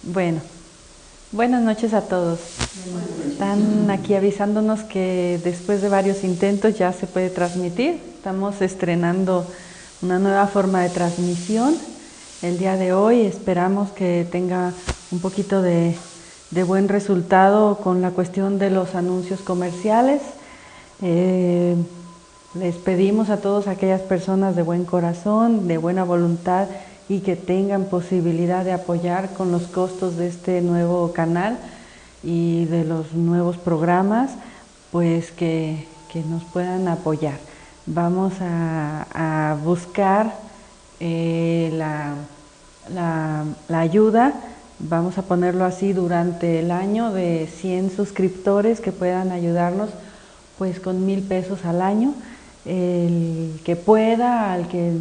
Bueno, buenas noches a todos. Están aquí avisándonos que después de varios intentos ya se puede transmitir. Estamos estrenando una nueva forma de transmisión el día de hoy. Esperamos que tenga un poquito de buen resultado con la cuestión de los anuncios comerciales. Les pedimos a todas aquellas personas de buen corazón, de buena voluntad y que tengan posibilidad de apoyar con los costos de este nuevo canal y de los nuevos programas, pues que nos puedan apoyar. Vamos a buscar la ayuda, vamos a ponerlo así, durante el año, de 100 suscriptores que puedan ayudarnos pues con 1,000 pesos al año. El que pueda, al que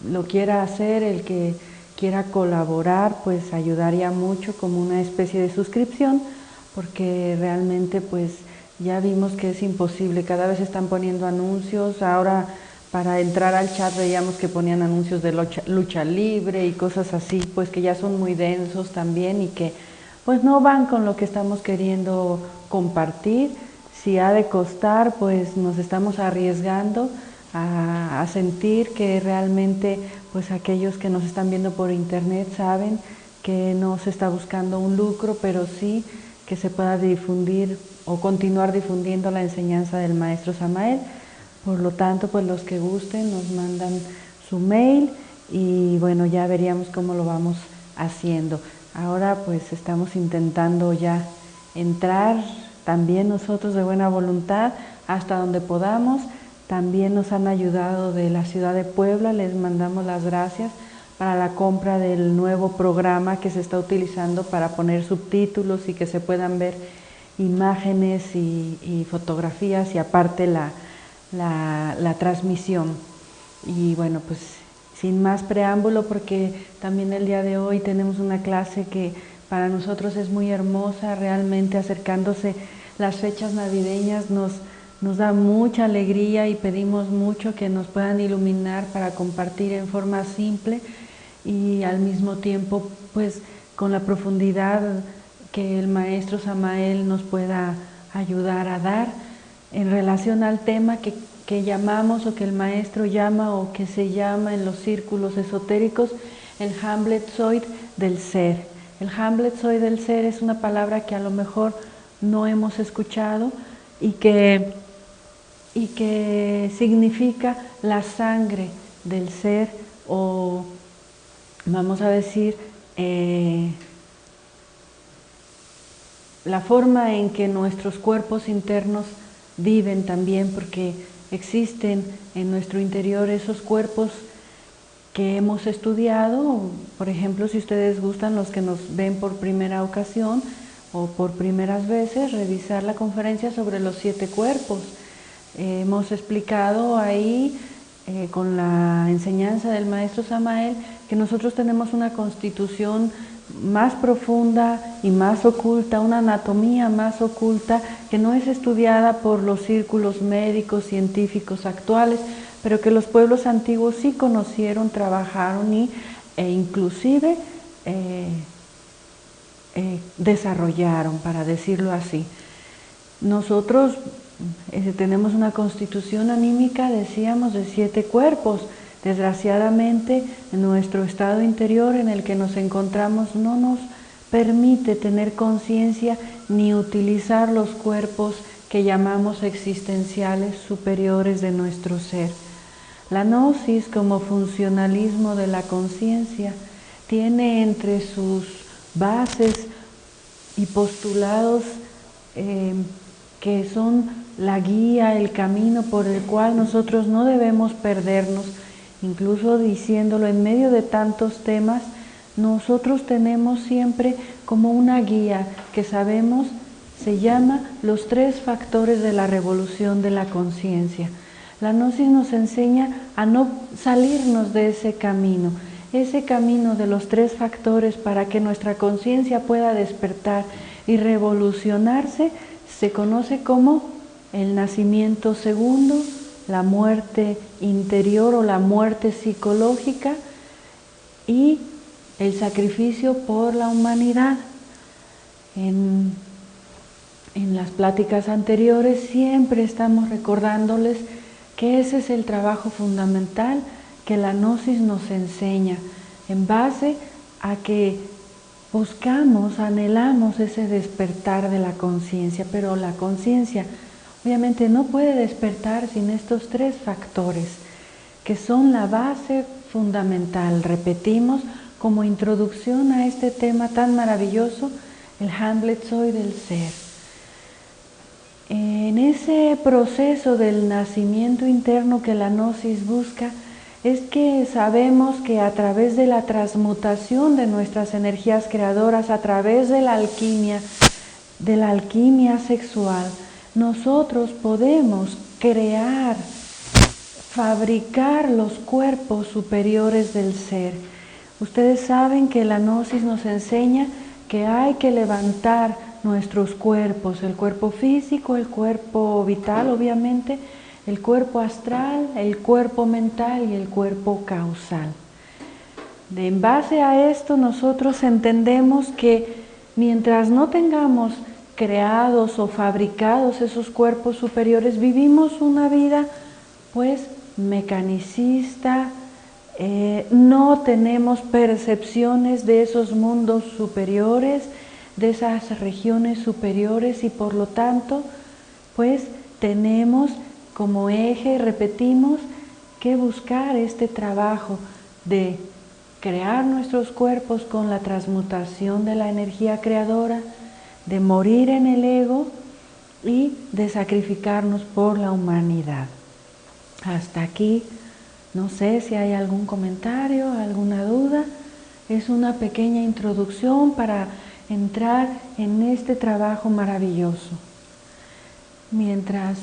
lo quiera hacer, el que quiera colaborar, pues ayudaría mucho como una especie de suscripción, porque realmente pues ya vimos que es imposible. Cada vez están poniendo anuncios. Ahora para entrar al chat veíamos que ponían anuncios de lucha libre y cosas así, pues que ya son muy densos también y que pues no van con lo que estamos queriendo compartir. Si ha de costar, pues nos estamos arriesgando a sentir que realmente pues aquellos que nos están viendo por internet saben que no se está buscando un lucro, pero sí que se pueda difundir o continuar difundiendo la enseñanza del maestro Samael. Por lo tanto, pues los que gusten nos mandan su mail y bueno, ya veríamos cómo lo vamos haciendo. Ahora pues estamos intentando ya entrar también nosotros de buena voluntad hasta donde podamos. También nos han ayudado de la ciudad de Puebla, les mandamos las gracias para la compra del nuevo programa que se está utilizando para poner subtítulos y que se puedan ver imágenes y fotografías, y aparte la transmisión. Y bueno, pues sin más preámbulo, porque también el día de hoy tenemos una clase que para nosotros es muy hermosa, realmente acercándose las fechas navideñas nos da mucha alegría y pedimos mucho que nos puedan iluminar para compartir en forma simple y al mismo tiempo pues con la profundidad que el maestro Samael nos pueda ayudar a dar en relación al tema que llamamos, o que el maestro llama, o que se llama en los círculos esotéricos, el Hamletzoid del ser. El Hamletzoid del ser es una palabra que a lo mejor no hemos escuchado y que significa la sangre del ser, o vamos a decir la forma en que nuestros cuerpos internos viven también, porque existen en nuestro interior esos cuerpos que hemos estudiado. Por ejemplo, si ustedes gustan, los que nos ven por primera ocasión o por primeras veces, revisar la conferencia sobre los 7 cuerpos. Hemos explicado ahí con la enseñanza del maestro Samael que nosotros tenemos una constitución más profunda y más oculta, una anatomía más oculta que no es estudiada por los círculos médicos científicos actuales, pero que los pueblos antiguos sí conocieron, trabajaron e inclusive desarrollaron, para decirlo así. Nosotros tenemos una constitución anímica, decíamos, de 7 cuerpos. Desgraciadamente, nuestro estado interior en el que nos encontramos no nos permite tener conciencia ni utilizar los cuerpos que llamamos existenciales superiores de nuestro ser. La gnosis, como funcionalismo de la conciencia, tiene entre sus bases y postulados que son la guía, el camino por el cual nosotros no debemos perdernos. Incluso diciéndolo en medio de tantos temas, nosotros tenemos siempre como una guía que sabemos se llama los 3 factores de la revolución de la conciencia. La gnosis nos enseña a no salirnos de ese camino de los 3 factores para que nuestra conciencia pueda despertar y revolucionarse. Se conoce como el nacimiento segundo, la muerte interior o la muerte psicológica y el sacrificio por la humanidad. En las pláticas anteriores siempre estamos recordándoles que ese es el trabajo fundamental que la Gnosis nos enseña, en base a que buscamos, anhelamos ese despertar de la conciencia, pero la conciencia obviamente no puede despertar sin estos tres factores, que son la base fundamental. Repetimos como introducción a este tema tan maravilloso, el Hamlet Soy del ser. En ese proceso del nacimiento interno que la Gnosis busca, es que sabemos que a través de la transmutación de nuestras energías creadoras, a través de la alquimia sexual, nosotros podemos crear, fabricar los cuerpos superiores del ser. Ustedes saben que la Gnosis nos enseña que hay que levantar nuestros cuerpos, el cuerpo físico, el cuerpo vital, obviamente, el cuerpo astral, el cuerpo mental y el cuerpo causal. En base a esto nosotros entendemos que mientras no tengamos creados o fabricados esos cuerpos superiores, vivimos una vida pues mecanicista, no tenemos percepciones de esos mundos superiores, de esas regiones superiores, y por lo tanto pues tenemos como eje, repetimos, que buscar este trabajo de crear nuestros cuerpos con la transmutación de la energía creadora, de morir en el ego y de sacrificarnos por la humanidad. Hasta aquí, no sé si hay algún comentario, alguna duda. Es una pequeña introducción para entrar en este trabajo maravilloso. Mientras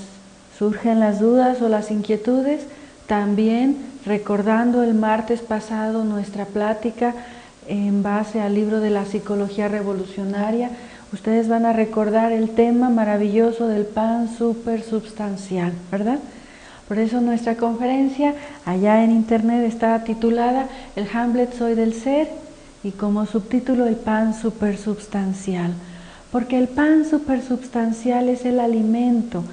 surgen las dudas o las inquietudes, también recordando el martes pasado nuestra plática en base al libro de la psicología revolucionaria, ustedes van a recordar el tema maravilloso del pan supersubstancial, ¿verdad? Por eso nuestra conferencia allá en internet está titulada El Hamlet Soy del Ser, y como subtítulo el pan supersubstancial, porque el pan supersubstancial es el alimento,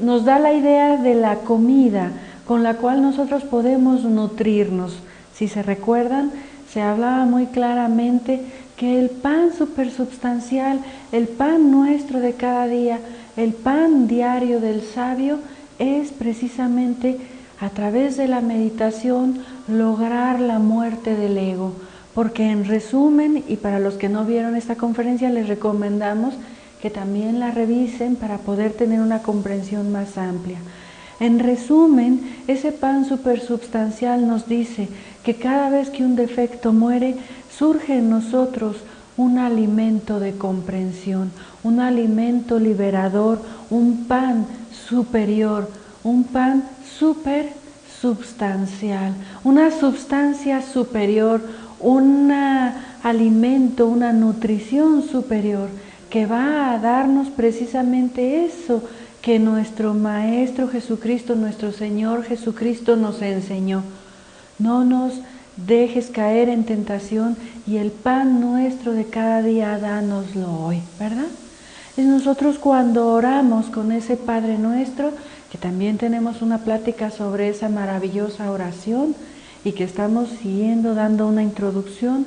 nos da la idea de la comida con la cual nosotros podemos nutrirnos. Si se recuerdan, se hablaba muy claramente que el pan supersubstancial, el pan nuestro de cada día, el pan diario del sabio, es precisamente a través de la meditación lograr la muerte del ego. Porque en resumen, y para los que no vieron esta conferencia, les recomendamos que también la revisen para poder tener una comprensión más amplia. En resumen, ese pan supersubstancial nos dice que cada vez que un defecto muere, surge en nosotros un alimento de comprensión, un alimento liberador, un pan superior, un pan supersubstancial, una sustancia superior, un alimento, una nutrición superior que va a darnos precisamente eso que nuestro Maestro Jesucristo, nuestro Señor Jesucristo nos enseñó. No nos dejes caer en tentación, y el pan nuestro de cada día dánoslo hoy, ¿verdad? Es nosotros cuando oramos con ese Padre Nuestro, que también tenemos una plática sobre esa maravillosa oración y que estamos siguiendo dando una introducción,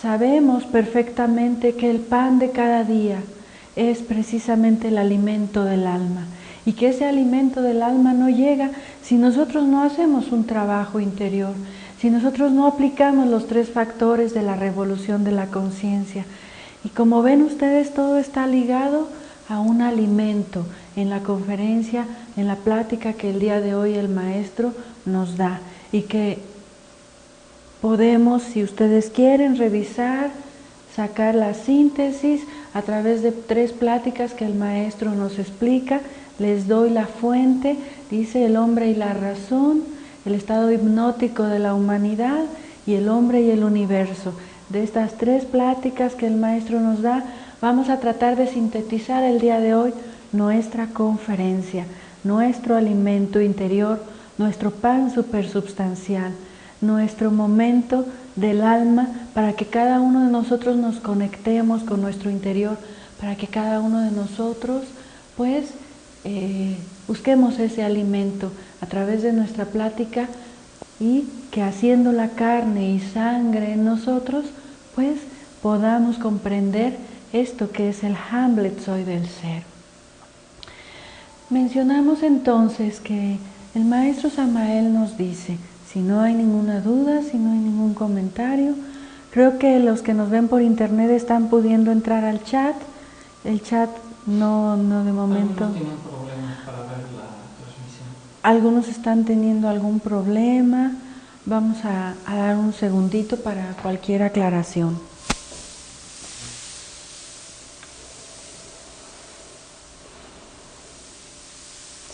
sabemos perfectamente que el pan de cada día es precisamente el alimento del alma, y que ese alimento del alma no llega si nosotros no hacemos un trabajo interior, si nosotros no aplicamos los tres factores de la revolución de la conciencia. Y como ven ustedes, todo está ligado a un alimento en la conferencia, en la plática que el día de hoy el Maestro nos da, y que podemos, si ustedes quieren, revisar, sacar la síntesis a través de 3 pláticas que el Maestro nos explica. Les doy la fuente, dice: el hombre y la razón, el estado hipnótico de la humanidad y el hombre y el universo. De estas 3 pláticas que el Maestro nos da, vamos a tratar de sintetizar el día de hoy nuestra conferencia, nuestro alimento interior, nuestro pan supersubstancial. nuestro momento del alma para que cada uno de nosotros nos conectemos con nuestro interior, para que cada uno de nosotros pues busquemos ese alimento a través de nuestra plática y que haciendo la carne y sangre en nosotros pues podamos comprender esto que es el Hamletzoid del ser. Mencionamos entonces que el maestro Samael nos dice, si no hay ninguna duda, si no hay ningún comentario, creo que los que nos ven por internet están pudiendo entrar al chat. El chat no de momento. Algunos tienen problemas para ver la transmisión. Algunos están teniendo algún problema. Vamos a dar un segundito para cualquier aclaración.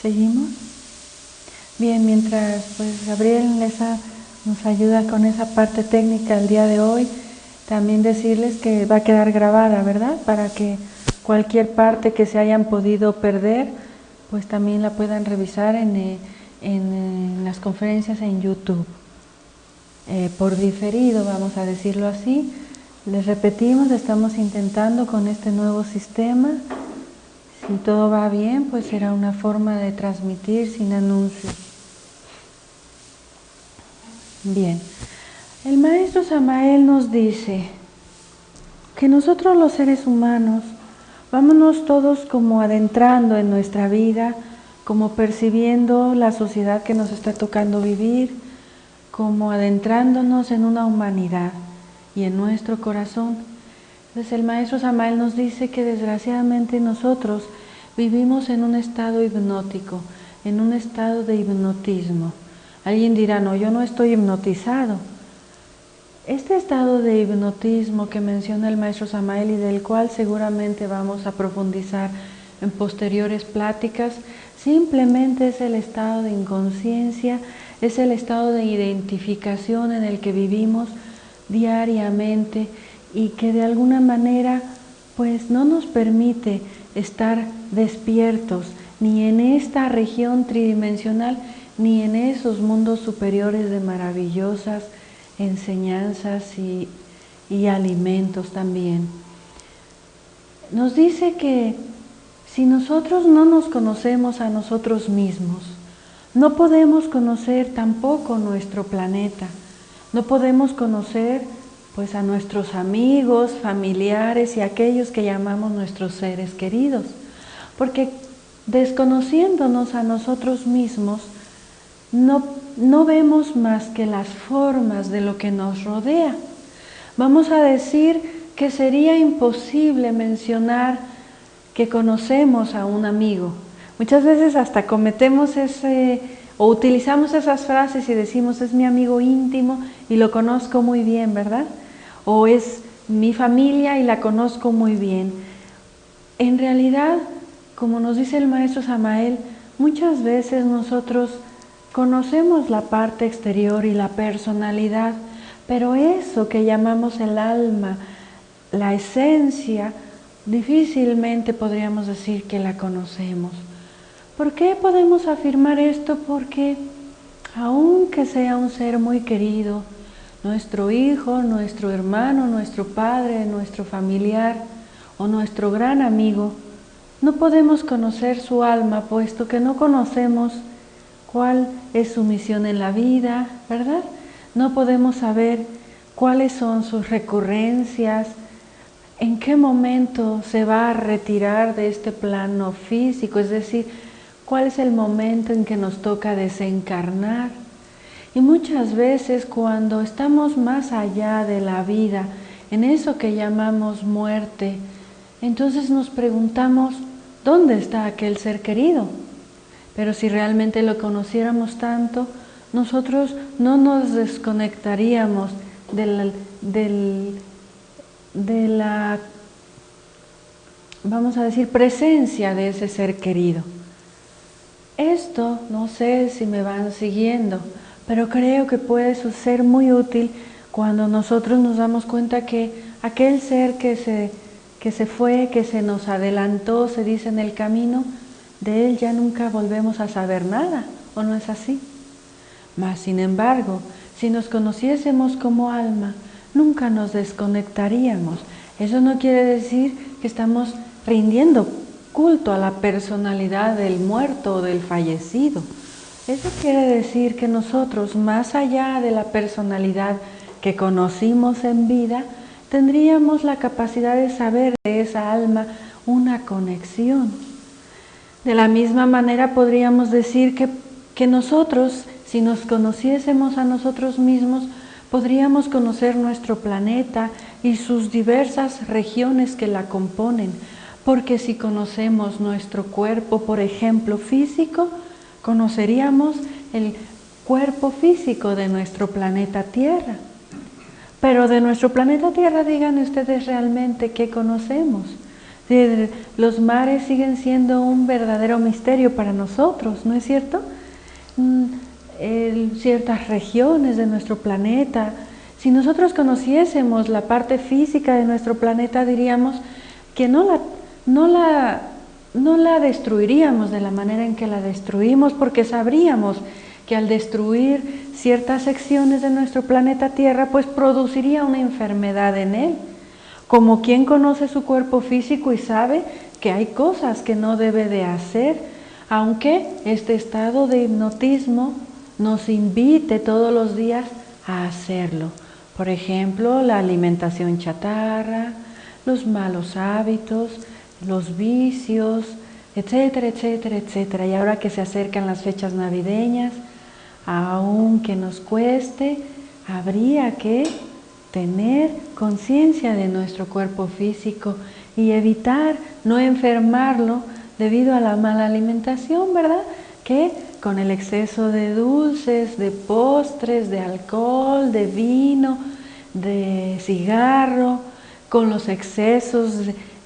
¿Seguimos? Bien, mientras pues Gabriel nos ayuda con esa parte técnica el día de hoy, también decirles que va a quedar grabada, ¿verdad? Para que cualquier parte que se hayan podido perder, pues también la puedan revisar en las conferencias en YouTube. Por diferido, vamos a decirlo así. Les repetimos, estamos intentando con este nuevo sistema. Si todo va bien, pues será una forma de transmitir sin anuncios. Bien, el maestro Samael nos dice que nosotros los seres humanos, vámonos todos como adentrando en nuestra vida, como percibiendo la sociedad que nos está tocando vivir, como adentrándonos en una humanidad y en nuestro corazón. Entonces el maestro Samael nos dice que desgraciadamente nosotros vivimos en un estado hipnótico, en un estado de hipnotismo. Alguien dirá, no, yo no estoy hipnotizado. Este estado de hipnotismo que menciona el maestro Samael y del cual seguramente vamos a profundizar en posteriores pláticas, simplemente es el estado de inconsciencia, es el estado de identificación en el que vivimos diariamente y que de alguna manera pues no nos permite estar despiertos ni en esta región tridimensional ni en esos mundos superiores de maravillosas enseñanzas y alimentos también. Nos dice que si nosotros no nos conocemos a nosotros mismos, no podemos conocer tampoco nuestro planeta, no podemos conocer pues a nuestros amigos, familiares y aquellos que llamamos nuestros seres queridos, porque desconociéndonos a nosotros mismos, no vemos más que las formas de lo que nos rodea. Vamos a decir que sería imposible mencionar que conocemos a un amigo. Muchas veces hasta cometemos o utilizamos esas frases y decimos es mi amigo íntimo y lo conozco muy bien, ¿verdad? O es mi familia y la conozco muy bien. En realidad, como nos dice el maestro Samael, muchas veces nosotros conocemos la parte exterior y la personalidad, pero eso que llamamos el alma, la esencia, difícilmente podríamos decir que la conocemos. ¿Por qué podemos afirmar esto? Porque aunque sea un ser muy querido, nuestro hijo, nuestro hermano, nuestro padre, nuestro familiar o nuestro gran amigo, no podemos conocer su alma, puesto que no conocemos cuál es su misión en la vida, ¿verdad? No podemos saber cuáles son sus recurrencias, en qué momento se va a retirar de este plano físico, es decir, cuál es el momento en que nos toca desencarnar. Y muchas veces cuando estamos más allá de la vida, en eso que llamamos muerte, entonces nos preguntamos, ¿dónde está aquel ser querido? Pero si realmente lo conociéramos tanto, nosotros no nos desconectaríamos de la, vamos a decir, presencia de ese ser querido. Esto, no sé si me van siguiendo, pero creo que puede ser muy útil cuando nosotros nos damos cuenta que aquel ser que se fue, que se nos adelantó, se dice en el camino, de él ya nunca volvemos a saber nada, ¿o no es así? Mas, sin embargo, Si nos conociésemos como alma, nunca nos desconectaríamos. Eso no quiere decir que estamos rindiendo culto a la personalidad del muerto o del fallecido. Eso quiere decir que nosotros, más allá de la personalidad que conocimos en vida, tendríamos la capacidad de saber de esa alma una conexión. De la misma manera podríamos decir que nosotros, si nos conociésemos a nosotros mismos, podríamos conocer nuestro planeta y sus diversas regiones que la componen, porque si conocemos nuestro cuerpo, por ejemplo, físico, conoceríamos el cuerpo físico de nuestro planeta Tierra. Pero de nuestro planeta Tierra, díganme ustedes realmente qué conocemos. Los mares siguen siendo un verdadero misterio para nosotros, ¿no es cierto? Ciertas regiones de nuestro planeta. Si nosotros conociésemos la parte física de nuestro planeta, diríamos que no la destruiríamos de la manera en que la destruimos, porque sabríamos que al destruir ciertas secciones de nuestro planeta Tierra, pues produciría una enfermedad en él. Como quien conoce su cuerpo físico y sabe que hay cosas que no debe de hacer, aunque este estado de hipnotismo nos invite todos los días a hacerlo. Por ejemplo, la alimentación chatarra, los malos hábitos, los vicios, etcétera, etcétera, etcétera. Y ahora que se acercan las fechas navideñas, aunque nos cueste, habría que tener conciencia de nuestro cuerpo físico y evitar no enfermarlo debido a la mala alimentación, ¿verdad? Que con el exceso de dulces, de postres, de alcohol, de vino, de cigarro, con los excesos,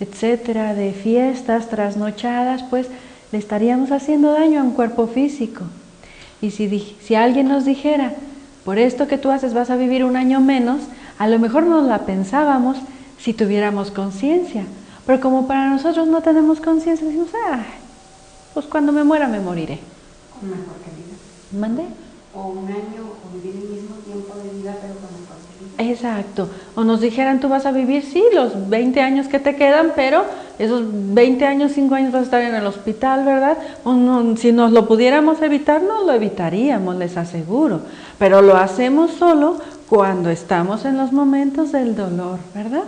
etcétera, de fiestas trasnochadas, pues le estaríamos haciendo daño a un cuerpo físico. Y si alguien nos dijera, por esto que tú haces vas a vivir un año menos, a lo mejor nos la pensábamos si tuviéramos conciencia. Pero como para nosotros no tenemos conciencia, decimos, pues cuando me muera me moriré. Con mejor calidad. ¿Mande? O un año, o vivir el mismo tiempo de vida, pero con mejor calidad. Exacto. O nos dijeran, tú vas a vivir, sí, los 20 años que te quedan, pero esos 20 años, 5 años vas a estar en el hospital, ¿verdad? O no, si nos lo pudiéramos evitar, nos lo evitaríamos, les aseguro. Pero lo hacemos solo cuando estamos en los momentos del dolor, ¿verdad?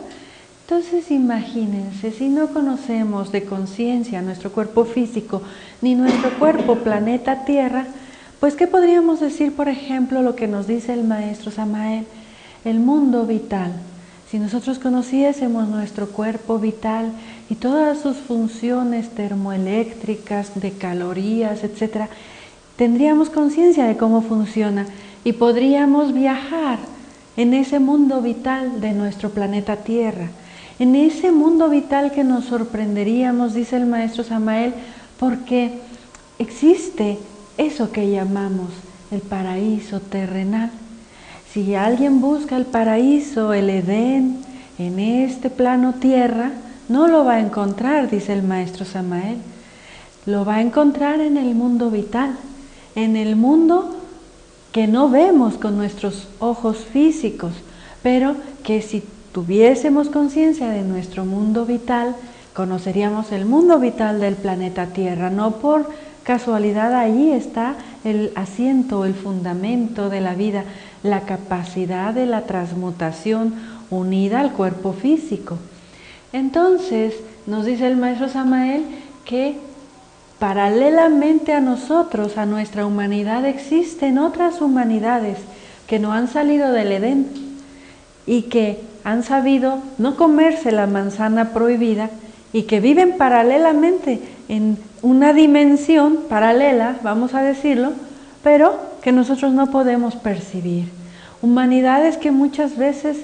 Entonces imagínense, si no conocemos de conciencia nuestro cuerpo físico, ni nuestro cuerpo planeta Tierra, pues ¿qué podríamos decir, por ejemplo, lo que nos dice el maestro Samael? El mundo vital. Si nosotros conociésemos nuestro cuerpo vital y todas sus funciones termoeléctricas, de calorías, etcétera, tendríamos conciencia de cómo funciona y podríamos viajar en ese mundo vital de nuestro planeta Tierra. En ese mundo vital que nos sorprenderíamos, dice el maestro Samael, porque existe eso que llamamos el paraíso terrenal. Si alguien busca el paraíso, el Edén, en este plano tierra, no lo va a encontrar, dice el maestro Samael. Lo va a encontrar en el mundo vital, en el mundo que no vemos con nuestros ojos físicos, pero que si tuviésemos conciencia de nuestro mundo vital, conoceríamos el mundo vital del planeta Tierra. No por casualidad allí está el asiento, el fundamento de la vida, la capacidad de la transmutación unida al cuerpo físico. Entonces, nos dice el maestro Samael que paralelamente a nosotros, a nuestra humanidad, existen otras humanidades que no han salido del Edén y que han sabido no comerse la manzana prohibida y que viven paralelamente en una dimensión paralela, vamos a decirlo, pero que nosotros no podemos percibir. Humanidades que muchas veces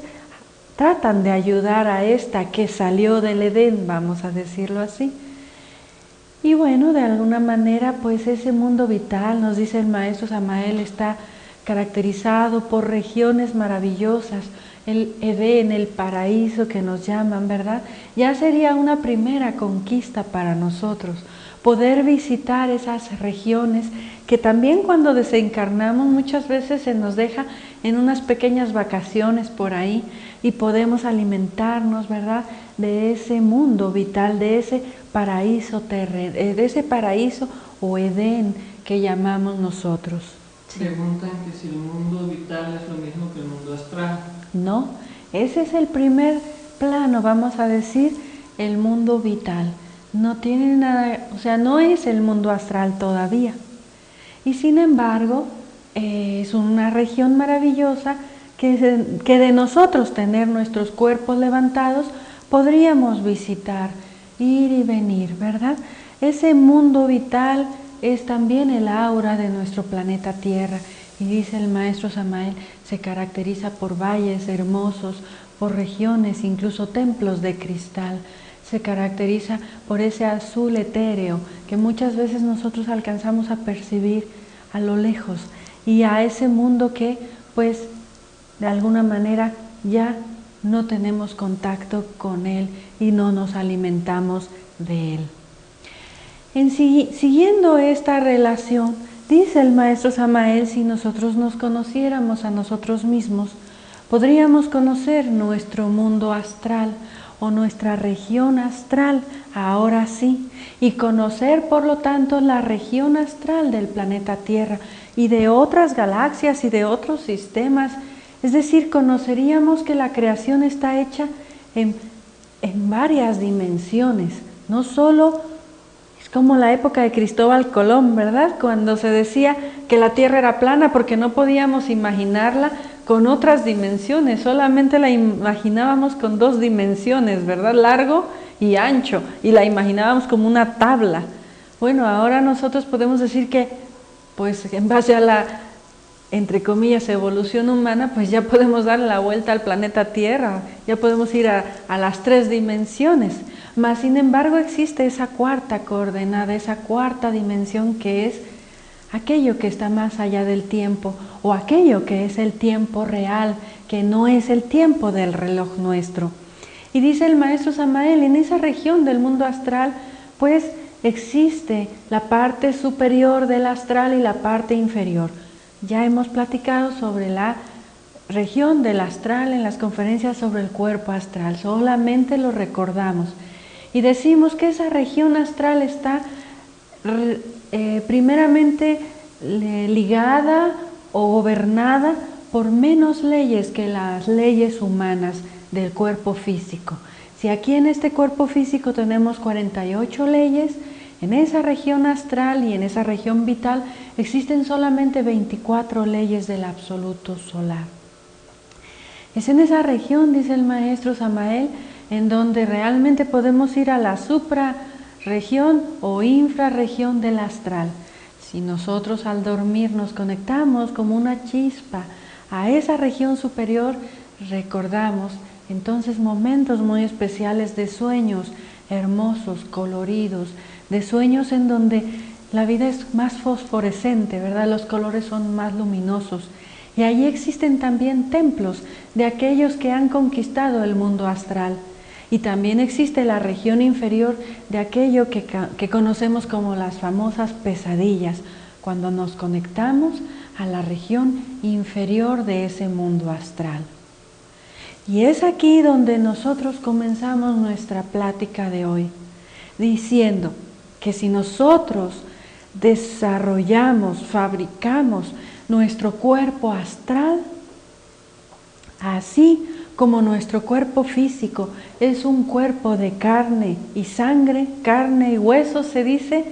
tratan de ayudar a esta que salió del Edén, vamos a decirlo así. Y bueno, de alguna manera, pues ese mundo vital, nos dice el maestro Samael, está caracterizado por regiones maravillosas, el Edén, el paraíso que nos llaman, ¿verdad? Ya sería una primera conquista para nosotros, poder visitar esas regiones que también cuando desencarnamos muchas veces se nos deja en unas pequeñas vacaciones por ahí y podemos alimentarnos, ¿verdad?, de ese mundo vital, de ese paraíso de ese paraíso o Edén que llamamos nosotros. Sí. Preguntan que si el mundo vital es lo mismo que el mundo astral. No, ese es el primer plano, vamos a decir, el mundo vital. No tiene nada, o sea, no es el mundo astral todavía. Y sin embargo, es una región maravillosa que de nosotros tener nuestros cuerpos levantados, podríamos visitar, ir y venir, ¿verdad? Ese mundo vital es también el aura de nuestro planeta Tierra. Y dice el maestro Samael, se caracteriza por valles hermosos, por regiones, incluso templos de cristal. Se caracteriza por ese azul etéreo que muchas veces nosotros alcanzamos a percibir a lo lejos. Y a ese mundo que, pues, de alguna manera ya no tenemos contacto con él y no nos alimentamos de él. Siguiendo esta relación, dice el maestro Samael, si nosotros nos conociéramos a nosotros mismos, podríamos conocer nuestro mundo astral o nuestra región astral, ahora sí, y conocer por lo tanto la región astral del planeta Tierra y de otras galaxias y de otros sistemas. Es decir, conoceríamos que la creación está hecha en varias dimensiones, no solo. Es como la época de Cristóbal Colón, ¿verdad? Cuando se decía que la Tierra era plana porque no podíamos imaginarla con otras dimensiones, solamente la imaginábamos con dos dimensiones, ¿verdad? Largo y ancho, y la imaginábamos como una tabla. Bueno, ahora nosotros podemos decir que, pues en base a la, entre comillas, evolución humana, pues ya podemos darle la vuelta al planeta Tierra, ya podemos ir a las 3 dimensiones. Mas, sin embargo, existe esa cuarta coordenada, esa cuarta dimensión que es aquello que está más allá del tiempo o aquello que es el tiempo real, que no es el tiempo del reloj nuestro. Y dice el maestro Samael, en esa región del mundo astral, pues existe la parte superior del astral y la parte inferior. Ya hemos platicado sobre la región del astral en las conferencias sobre el cuerpo astral, solamente lo recordamos. Y decimos que esa región astral está primeramente ligada o gobernada por menos leyes que las leyes humanas del cuerpo físico. Si aquí en este cuerpo físico tenemos 48 leyes, en esa región astral y en esa región vital existen solamente 24 leyes del absoluto solar. Es en esa región, dice el maestro Samael, en donde realmente podemos ir a la suprarregión o infrarregión del astral. Si nosotros al dormir nos conectamos como una chispa a esa región superior, recordamos entonces momentos muy especiales de sueños hermosos, coloridos, de sueños en donde la vida es más fosforescente, ¿verdad? Los colores son más luminosos. Y allí existen también templos de aquellos que han conquistado el mundo astral. Y también existe la región inferior de aquello que conocemos como las famosas pesadillas, cuando nos conectamos a la región inferior de ese mundo astral. Y es aquí donde nosotros comenzamos nuestra plática de hoy, diciendo que si nosotros desarrollamos, fabricamos nuestro cuerpo astral, así como nuestro cuerpo físico es un cuerpo de carne y sangre, carne y hueso, se dice,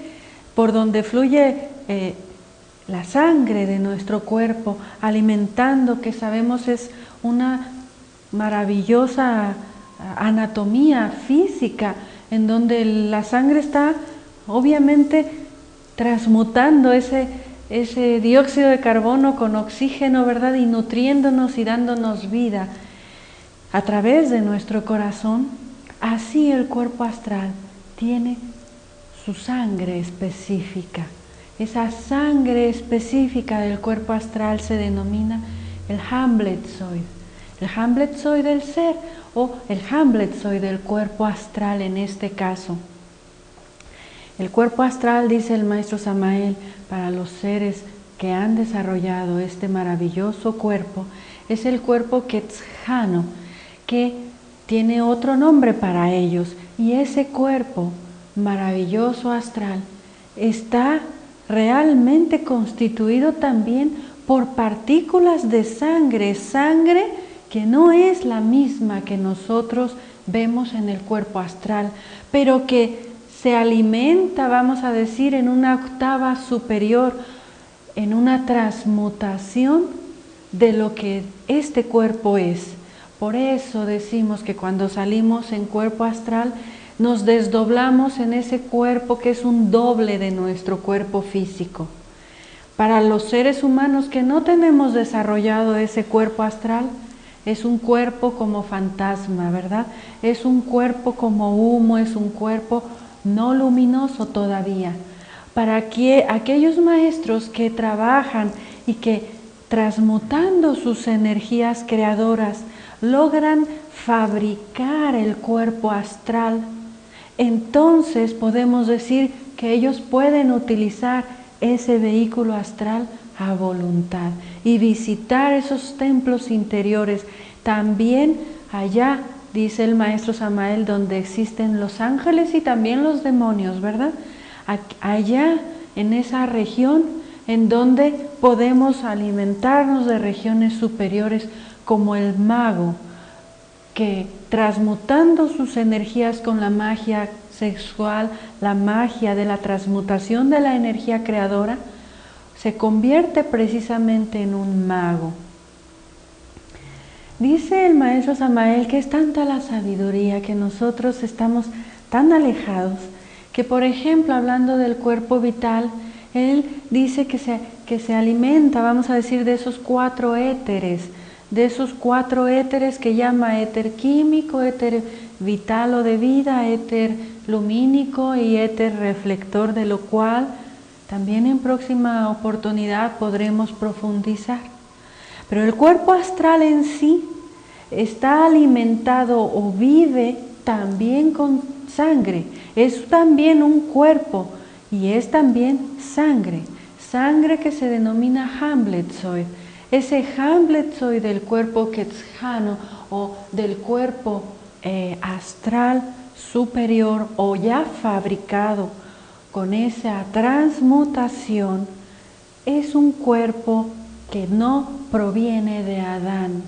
por donde fluye la sangre de nuestro cuerpo, alimentando, que sabemos es una maravillosa anatomía física, en donde la sangre está obviamente transmutando ese dióxido de carbono con oxígeno, ¿verdad? Y nutriéndonos y dándonos vida a través de nuestro corazón. Así el cuerpo astral tiene su sangre específica. Esa sangre específica del cuerpo astral se denomina el Hamletzoid. El Hamletzoid del ser o el Hamletzoid del cuerpo astral en este caso. El cuerpo astral, dice el maestro Samael, para los seres que han desarrollado este maravilloso cuerpo, es el cuerpo quetzjano, que tiene otro nombre para ellos, y ese cuerpo maravilloso astral está realmente constituido también por partículas de sangre, sangre que no es la misma que nosotros vemos en el cuerpo astral, pero que se alimenta, vamos a decir, en una octava superior, en una transmutación de lo que este cuerpo es. Por eso decimos que cuando salimos en cuerpo astral, nos desdoblamos en ese cuerpo que es un doble de nuestro cuerpo físico. Para los seres humanos que no tenemos desarrollado ese cuerpo astral, es un cuerpo como fantasma, ¿verdad? Es un cuerpo como humo, es un cuerpo no luminoso todavía. Para que aquellos maestros que trabajan y que transmutando sus energías creadoras logran fabricar el cuerpo astral, entonces podemos decir que ellos pueden utilizar ese vehículo astral a voluntad y visitar esos templos interiores. También allá, dice el maestro Samael, donde existen los ángeles y también los demonios, ¿verdad? Allá en esa región en donde podemos alimentarnos de regiones superiores, como el mago, que transmutando sus energías con la magia sexual, la magia de la transmutación de la energía creadora, se convierte precisamente en un mago. Dice el maestro Samael que es tanta la sabiduría que nosotros estamos tan alejados, que por ejemplo, hablando del cuerpo vital, él dice que se alimenta, vamos a decir, de esos 4 éteres, que llama éter químico, éter vital o de vida, éter lumínico y éter reflector, de lo cual también en próxima oportunidad podremos profundizar. Pero el cuerpo astral en sí está alimentado o vive también con sangre. Es también un cuerpo y es también sangre. Sangre que se denomina Hamletzoid. Ese Hamletzoid del cuerpo quetzjano o del cuerpo astral superior o ya fabricado con esa transmutación, es un cuerpo que no proviene de Adán.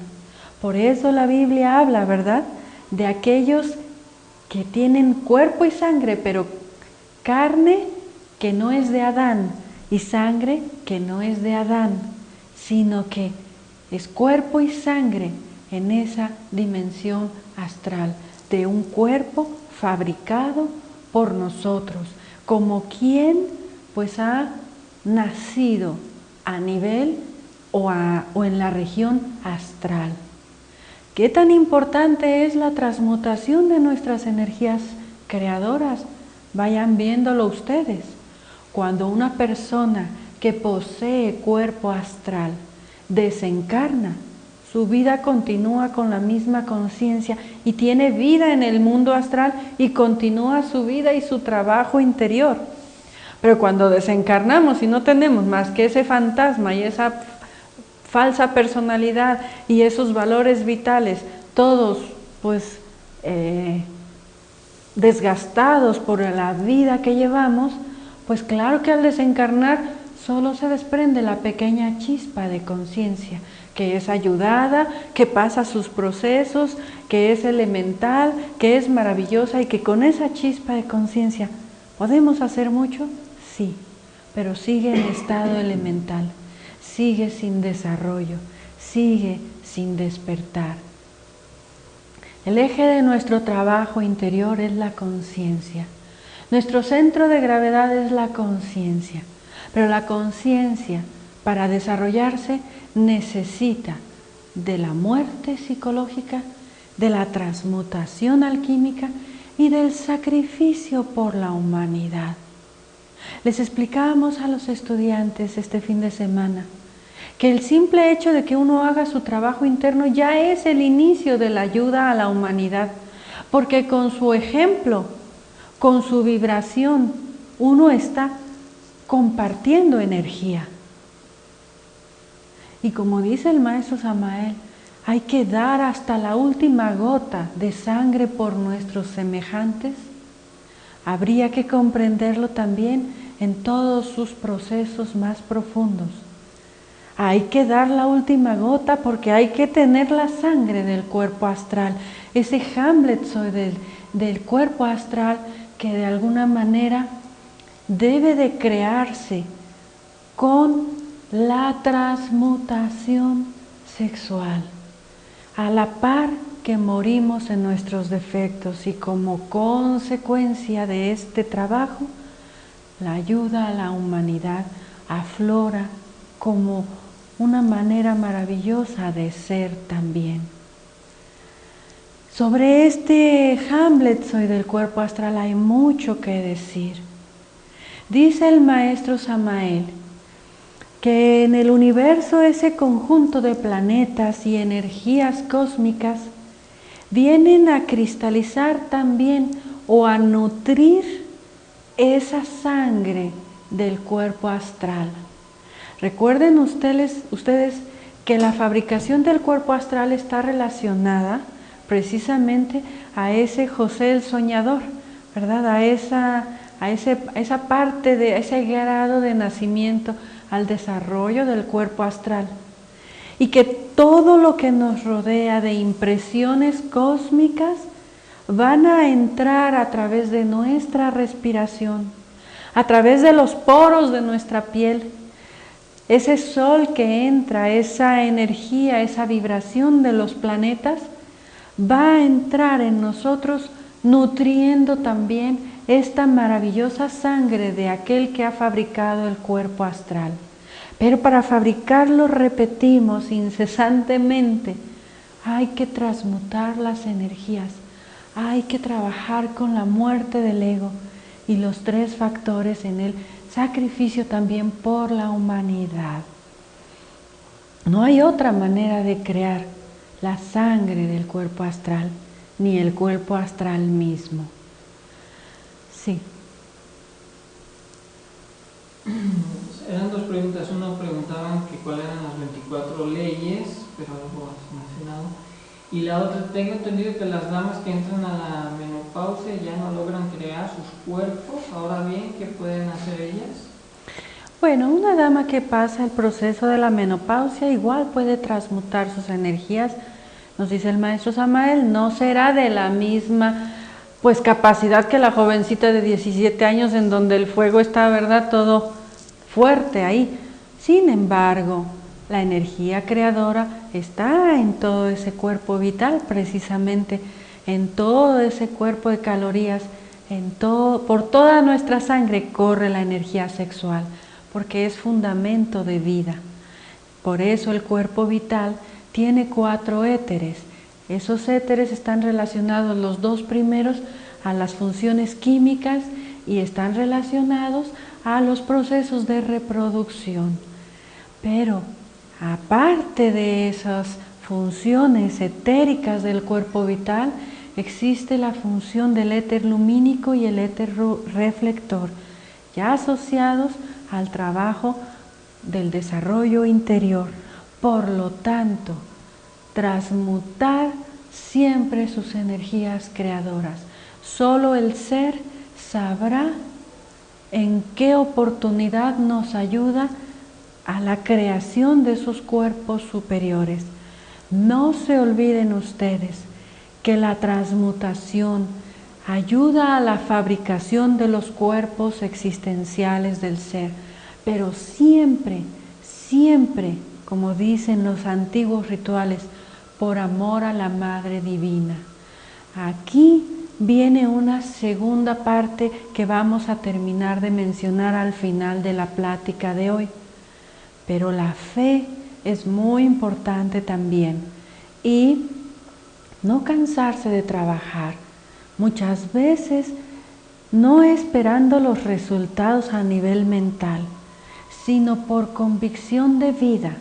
Por eso la Biblia habla, ¿verdad?, de aquellos que tienen cuerpo y sangre, pero carne que no es de Adán y sangre que no es de Adán, sino que es cuerpo y sangre en esa dimensión astral, de un cuerpo fabricado por nosotros, como quien pues ha nacido a nivel o en la región astral. ¿Qué tan importante es la transmutación de nuestras energías creadoras? Vayan viéndolo ustedes. Cuando una persona que posee cuerpo astral desencarna, su vida continúa con la misma conciencia y tiene vida en el mundo astral y continúa su vida y su trabajo interior. Pero cuando desencarnamos y no tenemos más que ese fantasma y esa falsa personalidad y esos valores vitales, todos pues desgastados por la vida que llevamos, pues claro que al desencarnar solo se desprende la pequeña chispa de conciencia, que es ayudada, que pasa sus procesos, que es elemental, que es maravillosa y que con esa chispa de conciencia ¿podemos hacer mucho? Sí, pero sigue en estado elemental, sigue sin desarrollo, sigue sin despertar. El eje de nuestro trabajo interior es la conciencia. Nuestro centro de gravedad es la conciencia, pero la conciencia, para desarrollarse, necesita de la muerte psicológica, de la transmutación alquímica y del sacrificio por la humanidad. Les explicábamos a los estudiantes este fin de semana que el simple hecho de que uno haga su trabajo interno ya es el inicio de la ayuda a la humanidad, porque con su ejemplo, con su vibración, uno está compartiendo energía. Y como dice el maestro Samael, hay que dar hasta la última gota de sangre por nuestros semejantes. Habría que comprenderlo también en todos sus procesos más profundos. Hay que dar la última gota porque hay que tener la sangre del cuerpo astral, ese Hamletzoid del cuerpo astral que de alguna manera debe de crearse con la transmutación sexual, a la par que morimos en nuestros defectos, y como consecuencia de este trabajo, la ayuda a la humanidad aflora como una manera maravillosa de ser también. Sobre este Hamletzoid del cuerpo astral hay mucho que decir. Dice el maestro Samael que en el universo ese conjunto de planetas y energías cósmicas vienen a cristalizar también o a nutrir esa sangre del cuerpo astral. Recuerden ustedes que la fabricación del cuerpo astral está relacionada precisamente a ese José el soñador, ¿verdad? A esa parte de ese grado de nacimiento, al desarrollo del cuerpo astral. Y que todo lo que nos rodea de impresiones cósmicas van a entrar a través de nuestra respiración, a través de los poros de nuestra piel. Ese sol que entra, esa energía, esa vibración de los planetas va a entrar en nosotros nutriendo también esta maravillosa sangre de aquel que ha fabricado el cuerpo astral. Pero para fabricarlo, repetimos incesantemente, hay que transmutar las energías, hay que trabajar con la muerte del ego y los 3 factores en el sacrificio también por la humanidad. No hay otra manera de crear la sangre del cuerpo astral, ni el cuerpo astral mismo. Sí. Eran 2 preguntas. Una preguntaban que cuáles eran las 24 leyes, pero algo has mencionado. Y la otra, tengo entendido que las damas que entran a la menopausia ya no logran crear sus cuerpos. Ahora bien, ¿qué pueden hacer ellas? Bueno, una dama que pasa el proceso de la menopausia igual puede transmutar sus energías. Nos dice el maestro Samael, no será de la misma capacidad que la jovencita de 17 años en donde el fuego está, ¿verdad?, todo fuerte ahí. Sin embargo, la energía creadora está en todo ese cuerpo vital, precisamente en todo ese cuerpo de calorías, por toda nuestra sangre corre la energía sexual, porque es fundamento de vida. Por eso el cuerpo vital tiene 4 éteres. Esos éteres están relacionados, los 2 primeros, a las funciones químicas y están relacionados a los procesos de reproducción. Pero aparte de esas funciones etéricas del cuerpo vital, existe la función del éter lumínico y el éter reflector, ya asociados al trabajo del desarrollo interior. Por lo tanto, transmutar siempre sus energías creadoras. Solo el ser sabrá en qué oportunidad nos ayuda a la creación de esos cuerpos superiores. No se olviden ustedes que la transmutación ayuda a la fabricación de los cuerpos existenciales del ser, pero siempre, siempre, como dicen los antiguos rituales, por amor a la Madre Divina. Aquí viene una segunda parte que vamos a terminar de mencionar al final de la plática de hoy. Pero la fe es muy importante también y no cansarse de trabajar. Muchas veces no esperando los resultados a nivel mental, sino por convicción de vida,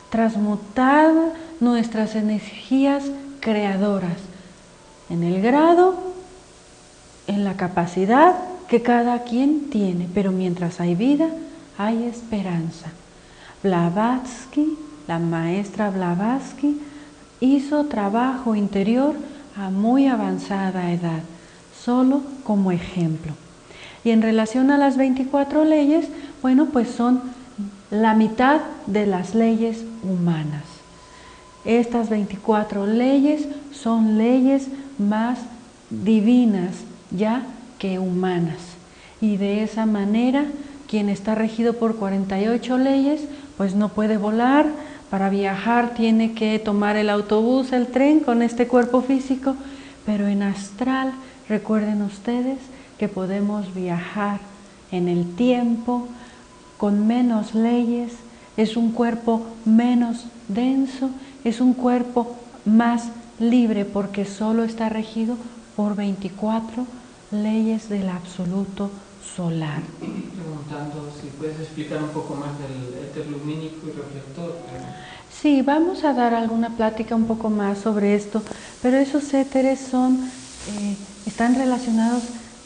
transmutar nuestras energías creadoras en el grado, en la capacidad que cada quien tiene, pero mientras hay vida, hay esperanza. Blavatsky, la maestra Blavatsky, hizo trabajo interior a muy avanzada edad, solo como ejemplo. Y en relación a las 24 leyes, bueno, pues son la mitad de las leyes humanas. Estas 24 leyes son leyes más divinas ya que humanas. Y de esa manera, quien está regido por 48 leyes, pues no puede volar. Para viajar tiene que tomar el autobús, el tren con este cuerpo físico, pero en astral, recuerden ustedes que podemos viajar en el tiempo con menos leyes, es un cuerpo menos denso, es un cuerpo más libre porque solo está regido por 24 leyes del absoluto solar. Preguntando si puedes explicar un poco más del éter lumínico y reflector. Sí, vamos a dar alguna plática un poco más sobre esto, pero esos éteres están relacionados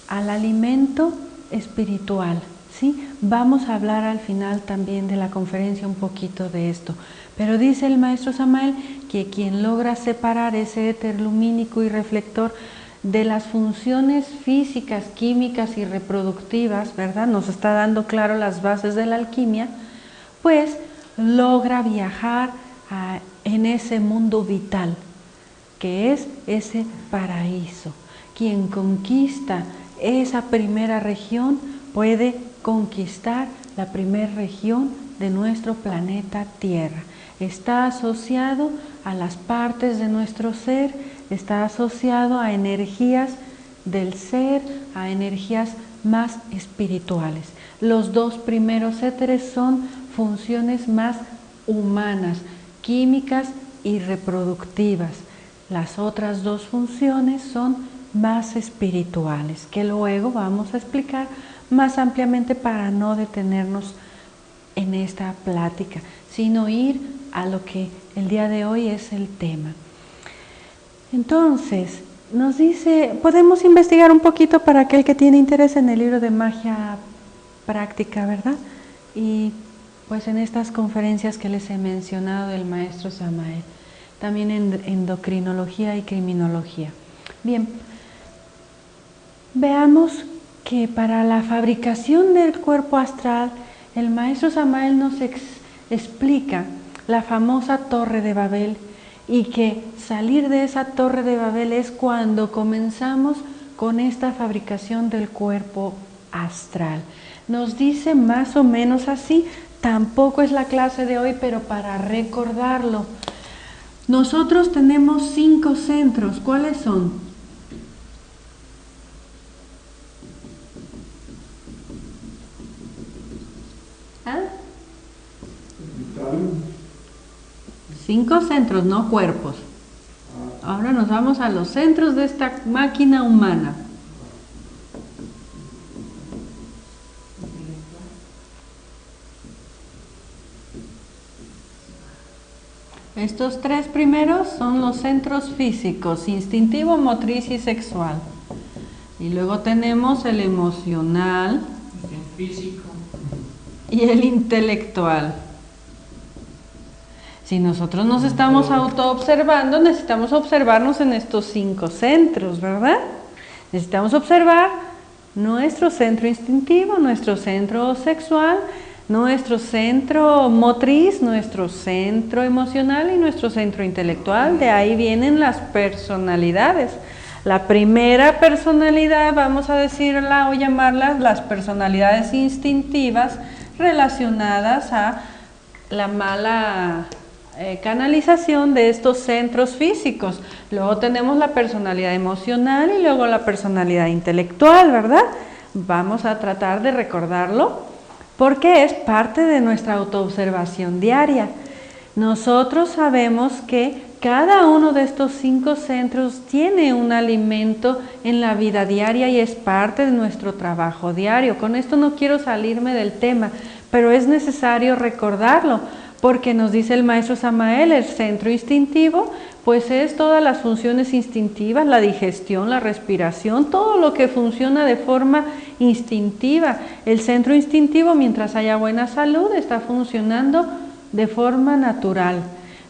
al alimento espiritual, ¿sí? Vamos a hablar al final también de la conferencia un poquito de esto, pero dice el maestro Samael que quien logra separar ese éter lumínico y reflector de las funciones físicas, químicas y reproductivas, ¿verdad? Nos está dando claro las bases de la alquimia, pues logra viajar en ese mundo vital, que es ese paraíso. Quien conquista esa primera región puede conquistar la primera región de nuestro planeta Tierra. Está asociado a las partes de nuestro ser, está asociado a energías del ser, a energías más espirituales. Los dos primeros éteres son funciones más humanas, químicas y reproductivas. Las otras dos funciones son más espirituales, que luego vamos a explicar más ampliamente para no detenernos en esta plática, sino ir a lo que el día de hoy es el tema. Entonces, nos dice, podemos investigar un poquito para aquel que tiene interés en el libro de magia práctica, ¿verdad? Y pues en estas conferencias que les he mencionado del maestro Samael, también en endocrinología y criminología. Bien, veamos que para la fabricación del cuerpo astral, el maestro Samael nos explica la famosa Torre de Babel, y que salir de esa Torre de Babel es cuando comenzamos con esta fabricación del cuerpo astral. Nos dice más o menos así, tampoco es la clase de hoy, pero para recordarlo. Nosotros tenemos 5 centros, ¿cuáles son? ¿Ah? 5 centros, no cuerpos. Ahora nos vamos a los centros de esta máquina humana. Estos 3 primeros son los centros físicos, instintivo, motriz y sexual. Y luego tenemos el emocional, el físico y el intelectual. Si nosotros nos estamos autoobservando, necesitamos observarnos en estos 5 centros, ¿verdad? Necesitamos observar nuestro centro instintivo, nuestro centro sexual, nuestro centro motriz, nuestro centro emocional y nuestro centro intelectual. De ahí vienen las personalidades. La primera personalidad, vamos a decirla o llamarlas las personalidades instintivas relacionadas a la mala canalización de estos centros físicos. Luego tenemos la personalidad emocional y luego la personalidad intelectual, ¿verdad? Vamos a tratar de recordarlo porque es parte de nuestra autoobservación diaria. Nosotros sabemos que cada uno de estos 5 centros tiene un alimento en la vida diaria y es parte de nuestro trabajo diario. Con esto no quiero salirme del tema, pero es necesario recordarlo, porque nos dice el maestro Samael, el centro instintivo, pues es todas las funciones instintivas, la digestión, la respiración, todo lo que funciona de forma instintiva. El centro instintivo, mientras haya buena salud, está funcionando de forma natural.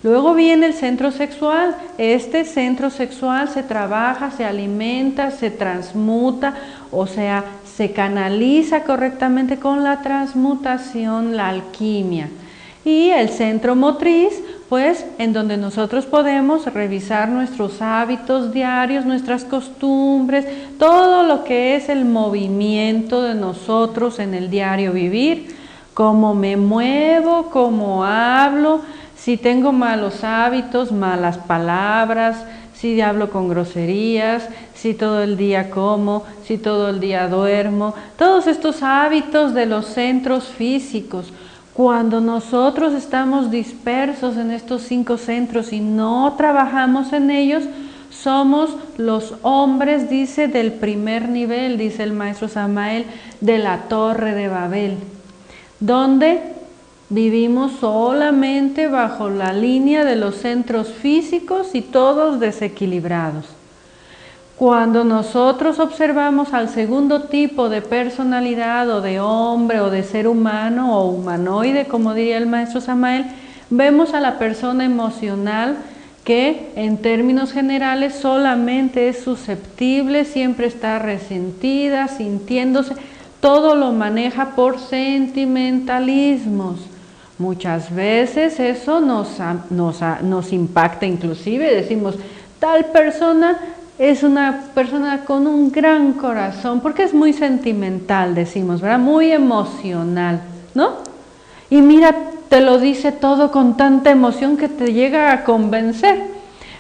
Luego viene el centro sexual. Este centro sexual se trabaja, se alimenta, se transmuta, o sea, se canaliza correctamente con la transmutación, la alquimia. Y el centro motriz, pues en donde nosotros podemos revisar nuestros hábitos diarios, nuestras costumbres, todo lo que es el movimiento de nosotros en el diario vivir, cómo me muevo, cómo hablo, si tengo malos hábitos, malas palabras, si hablo con groserías, si todo el día como, si todo el día duermo, todos estos hábitos de los centros físicos. Cuando nosotros estamos dispersos en estos 5 centros y no trabajamos en ellos, somos los hombres, dice, del primer nivel, dice el maestro Samael, de la Torre de Babel, donde vivimos solamente bajo la línea de los centros físicos y todos desequilibrados. Cuando nosotros observamos al segundo tipo de personalidad o de hombre o de ser humano o humanoide, como diría el maestro Samael, vemos a la persona emocional que en términos generales solamente es susceptible, siempre está resentida, sintiéndose, todo lo maneja por sentimentalismos. Muchas veces eso nos impacta, inclusive decimos, tal persona es una persona con un gran corazón, porque es muy sentimental, decimos, ¿verdad? Muy emocional, ¿no? Y mira, te lo dice todo con tanta emoción que te llega a convencer.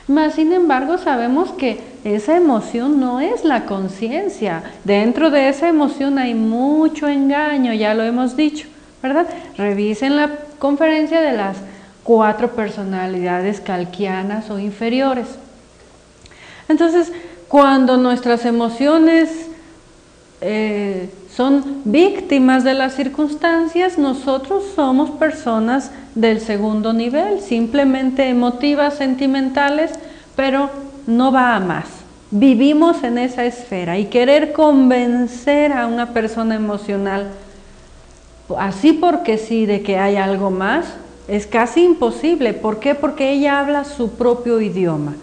Mas, sin embargo, sabemos que esa emoción no es la conciencia. Dentro de esa emoción hay mucho engaño, ya lo hemos dicho, ¿verdad? Revisen la conferencia de las 4 personalidades kalkianas o inferiores. Entonces, cuando nuestras emociones son víctimas de las circunstancias, nosotros somos personas del segundo nivel, simplemente emotivas, sentimentales, pero no va a más. Vivimos en esa esfera y querer convencer a una persona emocional, así porque sí, de que hay algo más, es casi imposible. ¿Por qué? Porque ella habla su propio idioma.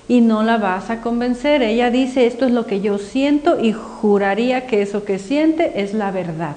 Y no la vas a convencer. Ella dice, esto es lo que yo siento y juraría que eso que siente es la verdad.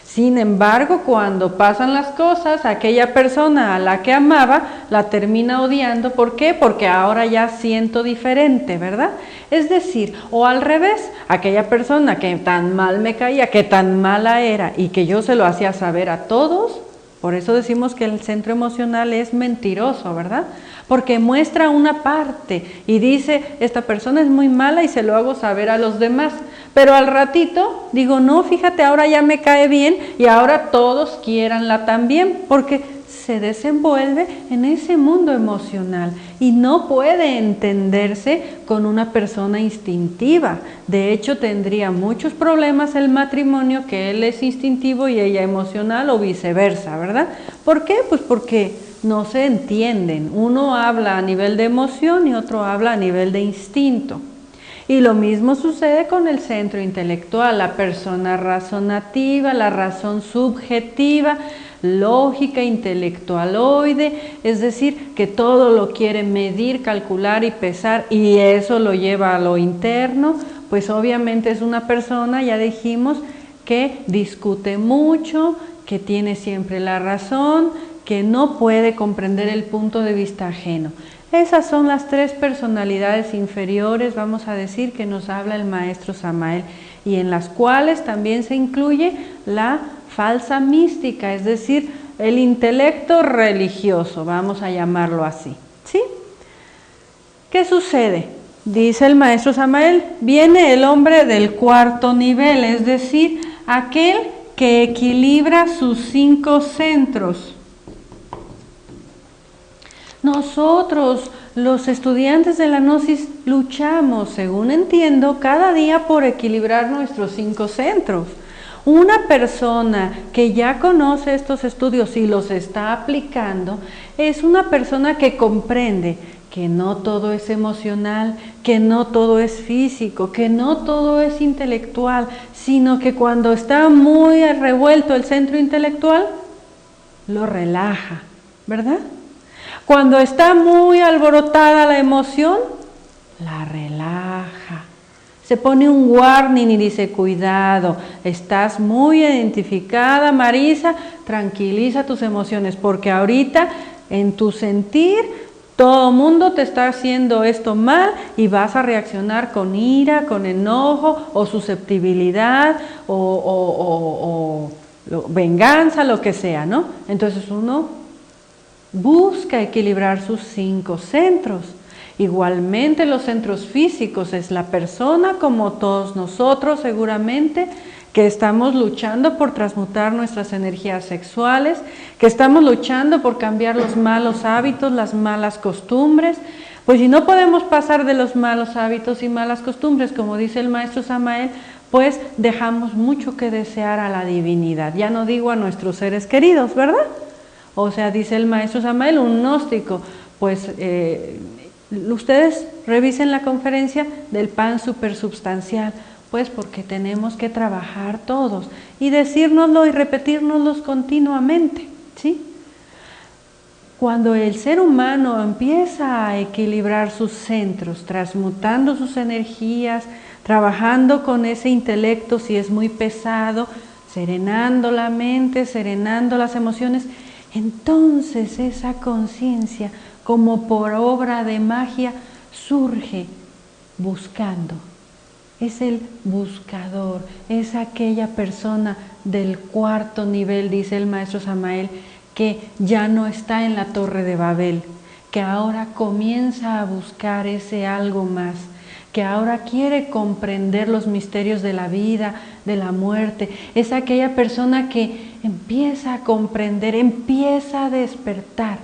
Sin embargo, cuando pasan las cosas, aquella persona a la que amaba la termina odiando. ¿Por qué? Porque ahora ya siento diferente, ¿verdad? Es decir, o al revés, aquella persona que tan mal me caía, que tan mala era y que yo se lo hacía saber a todos. Por eso decimos que el centro emocional es mentiroso, ¿verdad? Porque muestra una parte y dice, esta persona es muy mala y se lo hago saber a los demás. Pero al ratito digo, no, fíjate, ahora ya me cae bien y ahora todos quiéranla también, porque se desenvuelve en ese mundo emocional y no puede entenderse con una persona instintiva. De hecho, tendría muchos problemas el matrimonio, que él es instintivo y ella emocional, o viceversa, ¿verdad? ¿Por qué? Pues porque no se entienden. Uno habla a nivel de emoción y otro habla a nivel de instinto. Y lo mismo sucede con el centro intelectual, la persona razonativa, la razón subjetiva, lógica, intelectualoide, es decir, que todo lo quiere medir, calcular y pesar, y eso lo lleva a lo interno. Pues obviamente es una persona, ya dijimos, que discute mucho, que tiene siempre la razón, que no puede comprender el punto de vista ajeno. Esas son las 3 personalidades inferiores, vamos a decir, que nos habla el maestro Samael, y en las cuales también se incluye la falsa mística, es decir, el intelecto religioso, vamos a llamarlo así, ¿sí? ¿Qué sucede? Dice el maestro Samael, viene el hombre del 4º nivel, es decir, aquel que equilibra sus 5 centros. Nosotros, los estudiantes de la Gnosis, luchamos, según entiendo, cada día por equilibrar nuestros 5 centros. Una persona que ya conoce estos estudios y los está aplicando es una persona que comprende que no todo es emocional, que no todo es físico, que no todo es intelectual, sino que cuando está muy revuelto el centro intelectual, lo relaja, ¿verdad? Cuando está muy alborotada la emoción, la relaja. Se pone un warning y dice, cuidado, estás muy identificada, Marisa, tranquiliza tus emociones, porque ahorita en tu sentir todo mundo te está haciendo esto mal y vas a reaccionar con ira, con enojo o susceptibilidad o venganza, lo que sea, ¿no? Entonces uno busca equilibrar sus 5 centros. Igualmente los centros físicos es la persona como todos nosotros seguramente que estamos luchando por transmutar nuestras energías sexuales, que estamos luchando por cambiar los malos hábitos, las malas costumbres. Pues si no podemos pasar de los malos hábitos y malas costumbres, como dice el maestro Samael, pues dejamos mucho que desear a la divinidad. Ya no digo a nuestros seres queridos, ¿verdad? O sea, dice el maestro Samael, un gnóstico, pues ustedes revisen la conferencia del pan supersubstancial, pues porque tenemos que trabajar todos y decírnoslo y repetírnoslo continuamente, ¿sí? Cuando el ser humano empieza a equilibrar sus centros, transmutando sus energías, trabajando con ese intelecto si es muy pesado, serenando la mente, serenando las emociones, entonces esa conciencia, como por obra de magia, surge buscando. Es el buscador, es aquella persona del 4.º nivel, dice el maestro Samael, que ya no está en la Torre de Babel, que ahora comienza a buscar ese algo más, que ahora quiere comprender los misterios de la vida, de la muerte. Es aquella persona que empieza a comprender, empieza a despertar,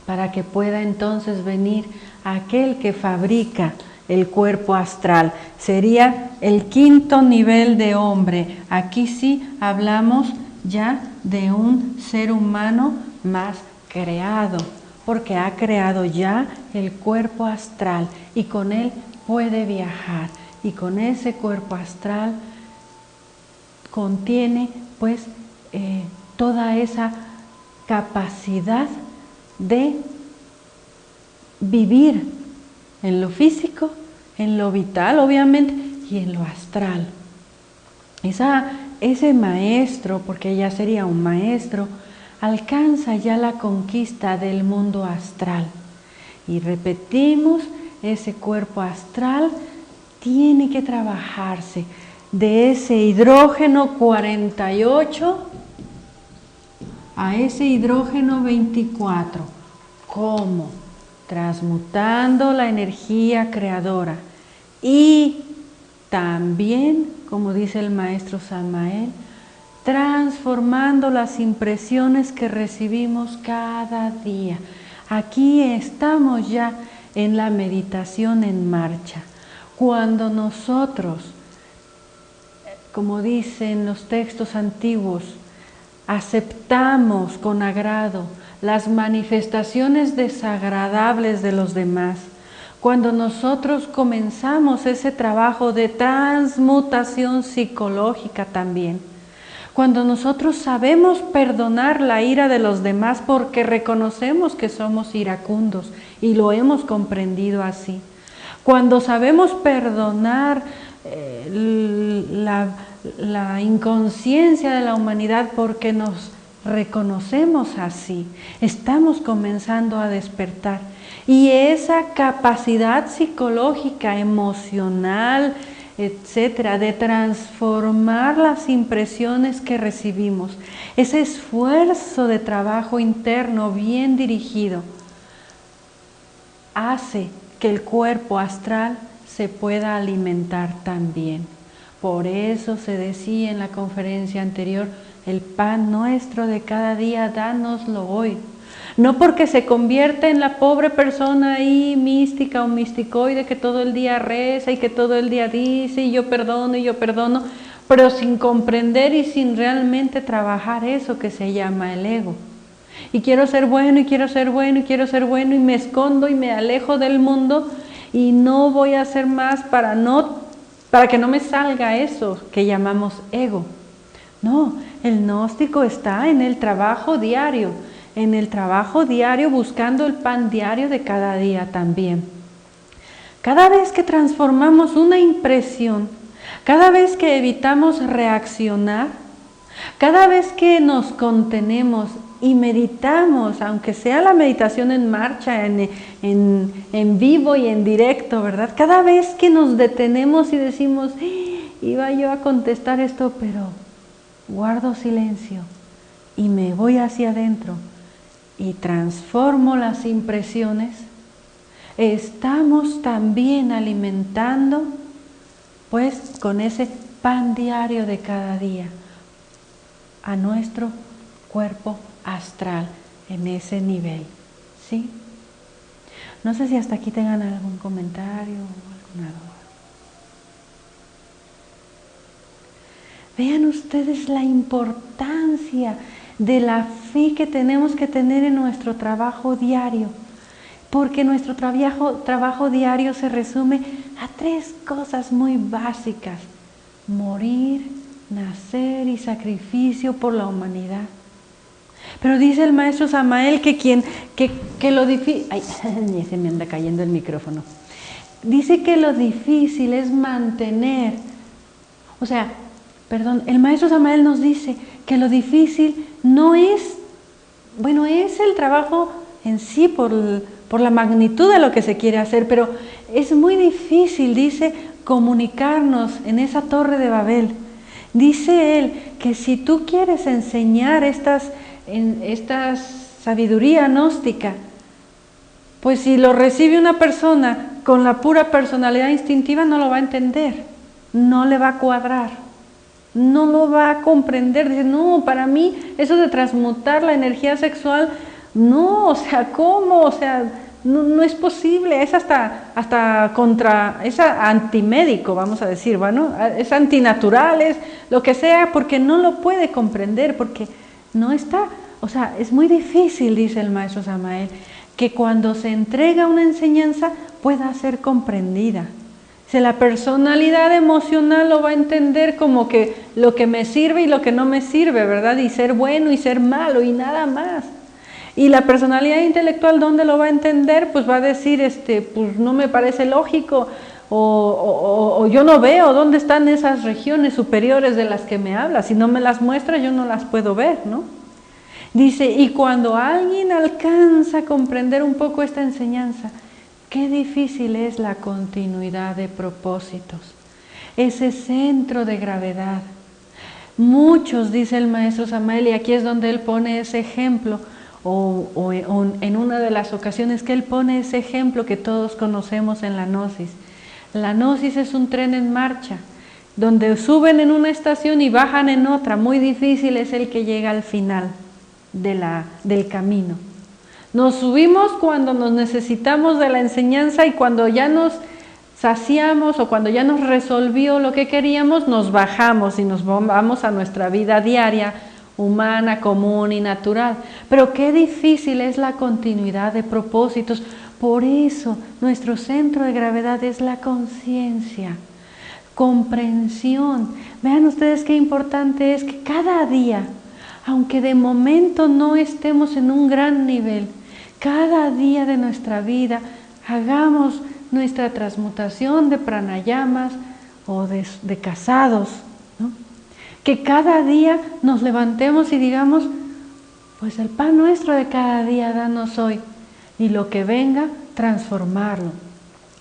para que pueda entonces venir aquel que fabrica el cuerpo astral. Sería el 5.º nivel de hombre. Aquí sí hablamos ya de un ser humano más creado, porque ha creado ya el cuerpo astral y con él puede viajar. Y con ese cuerpo astral contiene pues toda esa capacidad de vivir en lo físico, en lo vital obviamente y en lo astral. Ese maestro, porque ya sería un maestro, alcanza ya la conquista del mundo astral. Y repetimos, ese cuerpo astral tiene que trabajarse de ese hidrógeno 48 a ese hidrógeno 24. ¿Cómo? Transmutando la energía creadora y también, como dice el maestro Samael, transformando las impresiones que recibimos cada día. Aquí estamos ya en la meditación en marcha. Cuando nosotros, como dicen los textos antiguos, aceptamos con agrado las manifestaciones desagradables de los demás, cuando nosotros comenzamos ese trabajo de transmutación psicológica también, cuando nosotros sabemos perdonar la ira de los demás porque reconocemos que somos iracundos y lo hemos comprendido así, cuando sabemos perdonar la inconsciencia de la humanidad porque nos reconocemos así, estamos comenzando a despertar. Y esa capacidad psicológica, emocional, etcétera, de transformar las impresiones que recibimos, ese esfuerzo de trabajo interno bien dirigido, hace que el cuerpo astral se pueda alimentar también. Por eso se decía en la conferencia anterior, el pan nuestro de cada día, dánoslo hoy. No porque se convierte en la pobre persona ahí mística o misticoide que todo el día reza y que todo el día dice y yo perdono, pero sin comprender y sin realmente trabajar eso que se llama el ego. Y quiero ser bueno, y quiero ser bueno, y quiero ser bueno, y me escondo y me alejo del mundo, y no voy a hacer más para que no me salga eso que llamamos ego. No, el gnóstico está en el trabajo diario, buscando el pan diario de cada día también. Cada vez que transformamos una impresión, cada vez que evitamos reaccionar, cada vez que nos contenemos y meditamos, aunque sea la meditación en marcha, en vivo y en directo, ¿verdad? Cada vez que nos detenemos y decimos, iba yo a contestar esto, pero guardo silencio y me voy hacia adentro y transformo las impresiones, estamos también alimentando, pues, con ese pan diario de cada día a nuestro cuerpo astral en ese nivel, ¿sí? No sé si hasta aquí tengan algún comentario o alguna duda. Vean ustedes la importancia de la fe que tenemos que tener en nuestro trabajo diario, porque nuestro trabajo diario se resume a 3 cosas muy básicas: morir, nacer y sacrificio por la humanidad. Pero dice el maestro Samael que lo difícil, ay, se me anda cayendo el micrófono. Dice que lo difícil es mantener, el maestro Samael nos dice que lo difícil no es, es el trabajo en sí por la magnitud de lo que se quiere hacer, pero es muy difícil, dice, comunicarnos en esa torre de Babel. Dice él que si tú quieres enseñar esta sabiduría gnóstica, pues si lo recibe una persona con la pura personalidad instintiva, no lo va a entender, no le va a cuadrar, no lo va a comprender. Dice, no, para mí eso de transmutar la energía sexual, no, ¿cómo? No es posible, es hasta es antimédico, vamos a decir, es antinatural, es lo que sea, porque no lo puede comprender, porque no está, es muy difícil, dice el maestro Samael, que cuando se entrega una enseñanza pueda ser comprendida. Si la personalidad emocional lo va a entender como que lo que me sirve y lo que no me sirve, ¿verdad? Y ser bueno y ser malo y nada más. Y la personalidad intelectual, ¿dónde lo va a entender? Pues va a decir, pues no me parece lógico, o yo no veo dónde están esas regiones superiores de las que me habla. Si no me las muestra, yo no las puedo ver, ¿no? Dice, y cuando alguien alcanza a comprender un poco esta enseñanza, qué difícil es la continuidad de propósitos, ese centro de gravedad. Muchos, dice el maestro Samael, y aquí es donde él pone ese ejemplo, o en una de las ocasiones que él pone ese ejemplo que todos conocemos en la gnosis. La gnosis es un tren en marcha, donde suben en una estación y bajan en otra. Muy difícil es el que llega al final del camino. Nos subimos cuando nos necesitamos de la enseñanza, y cuando ya nos saciamos o cuando ya nos resolvió lo que queríamos, nos bajamos y nos vamos a nuestra vida diaria, humana, común y natural. Pero qué difícil es la continuidad de propósitos. Por eso nuestro centro de gravedad es la conciencia, comprensión. Vean ustedes qué importante es que cada día, aunque de momento no estemos en un gran nivel, cada día de nuestra vida hagamos nuestra transmutación de pranayamas o de casados, ¿no? Que cada día nos levantemos y digamos, pues el pan nuestro de cada día danos hoy, y lo que venga, transformarlo.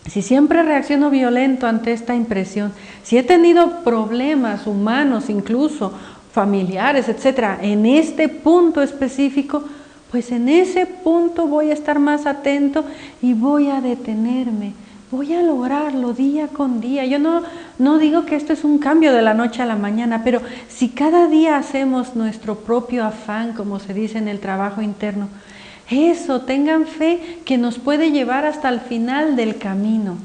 Si siempre reacciono violento ante esta impresión, si he tenido problemas humanos, incluso familiares, etcétera, en este punto específico, pues en ese punto voy a estar más atento y voy a detenerme. Voy a lograrlo día con día. Yo no digo que esto es un cambio de la noche a la mañana, pero si cada día hacemos nuestro propio afán, como se dice en el trabajo interno, eso, tengan fe que nos puede llevar hasta el final del camino.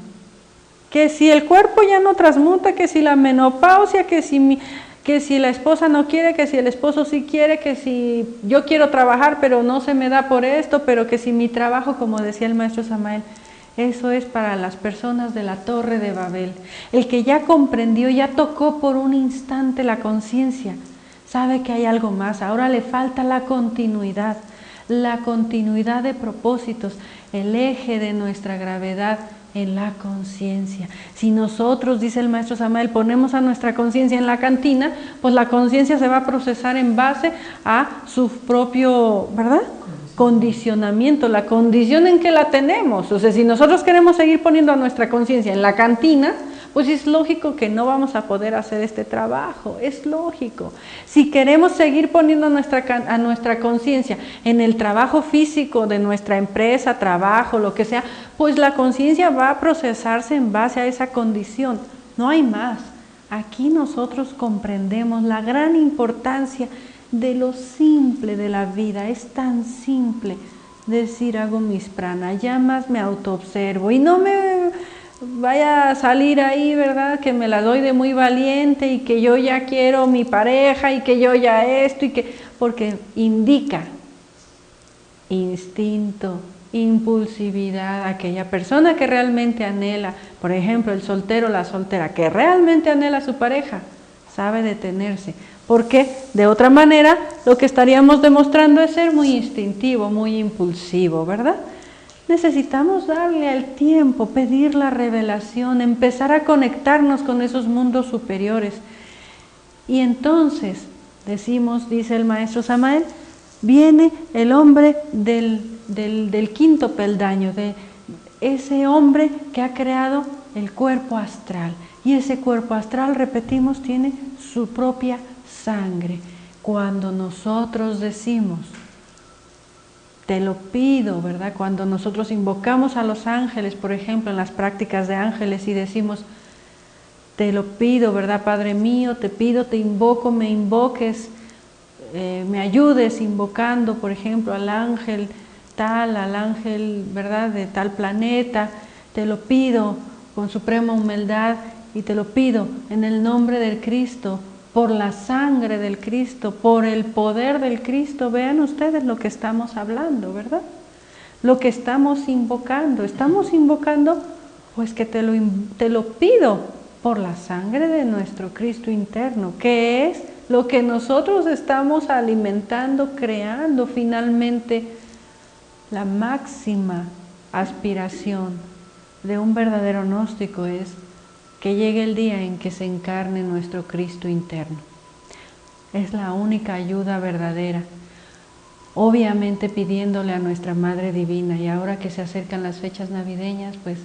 Que si el cuerpo ya no transmuta, que si la menopausia, que si la esposa no quiere, que si el esposo sí quiere, que si yo quiero trabajar pero no se me da por esto, pero que si mi trabajo, como decía el maestro Samael, eso es para las personas de la Torre de Babel. El que ya comprendió, ya tocó por un instante la conciencia, sabe que hay algo más. Ahora le falta la continuidad de propósitos, el eje de nuestra gravedad en la conciencia. Si nosotros, dice el maestro Samael, ponemos a nuestra conciencia en la cantina, pues la conciencia se va a procesar en base a su propio, ¿verdad?, condicionamiento, la condición en que la tenemos. O sea, si nosotros queremos seguir poniendo a nuestra conciencia en la cantina, pues es lógico que no vamos a poder hacer este trabajo, es lógico. Si queremos seguir poniendo a nuestra conciencia en el trabajo físico de nuestra empresa, trabajo, lo que sea, pues la conciencia va a procesarse en base a esa condición, no hay más. Aquí nosotros comprendemos la gran importancia de lo simple de la vida. Es tan simple decir hago mis pranayamas, me autoobservo y no me vaya a salir ahí, ¿verdad?, que me la doy de muy valiente y que yo ya quiero mi pareja y que yo ya esto y que, porque indica instinto, impulsividad. Aquella persona que realmente anhela, por ejemplo el soltero, la soltera, que realmente anhela a su pareja, sabe detenerse, porque de otra manera lo que estaríamos demostrando es ser muy instintivo, muy impulsivo, ¿verdad? Necesitamos darle al tiempo, pedir la revelación, empezar a conectarnos con esos mundos superiores. Y entonces, dice el maestro Samael, viene el hombre del quinto peldaño, de ese hombre que ha creado el cuerpo astral. Y ese cuerpo astral, repetimos, tiene su propia sangre. Cuando nosotros decimos, te lo pido, ¿verdad? Cuando nosotros invocamos a los ángeles, por ejemplo, en las prácticas de ángeles y decimos, te lo pido, ¿verdad? Padre mío, te pido, te invoco, me invoques, me ayudes invocando, por ejemplo, al ángel tal, al ángel, ¿verdad?, de tal planeta, te lo pido con suprema humildad y te lo pido en el nombre del Cristo, por la sangre del Cristo, por el poder del Cristo. Vean ustedes lo que estamos hablando, ¿verdad? Lo que estamos invocando pues que te lo pido por la sangre de nuestro Cristo interno, que es lo que nosotros estamos alimentando, creando finalmente la máxima aspiración de un verdadero gnóstico es que llegue el día en que se encarne nuestro Cristo interno. Es la única ayuda verdadera, obviamente pidiéndole a nuestra Madre Divina, y ahora que se acercan las fechas navideñas, pues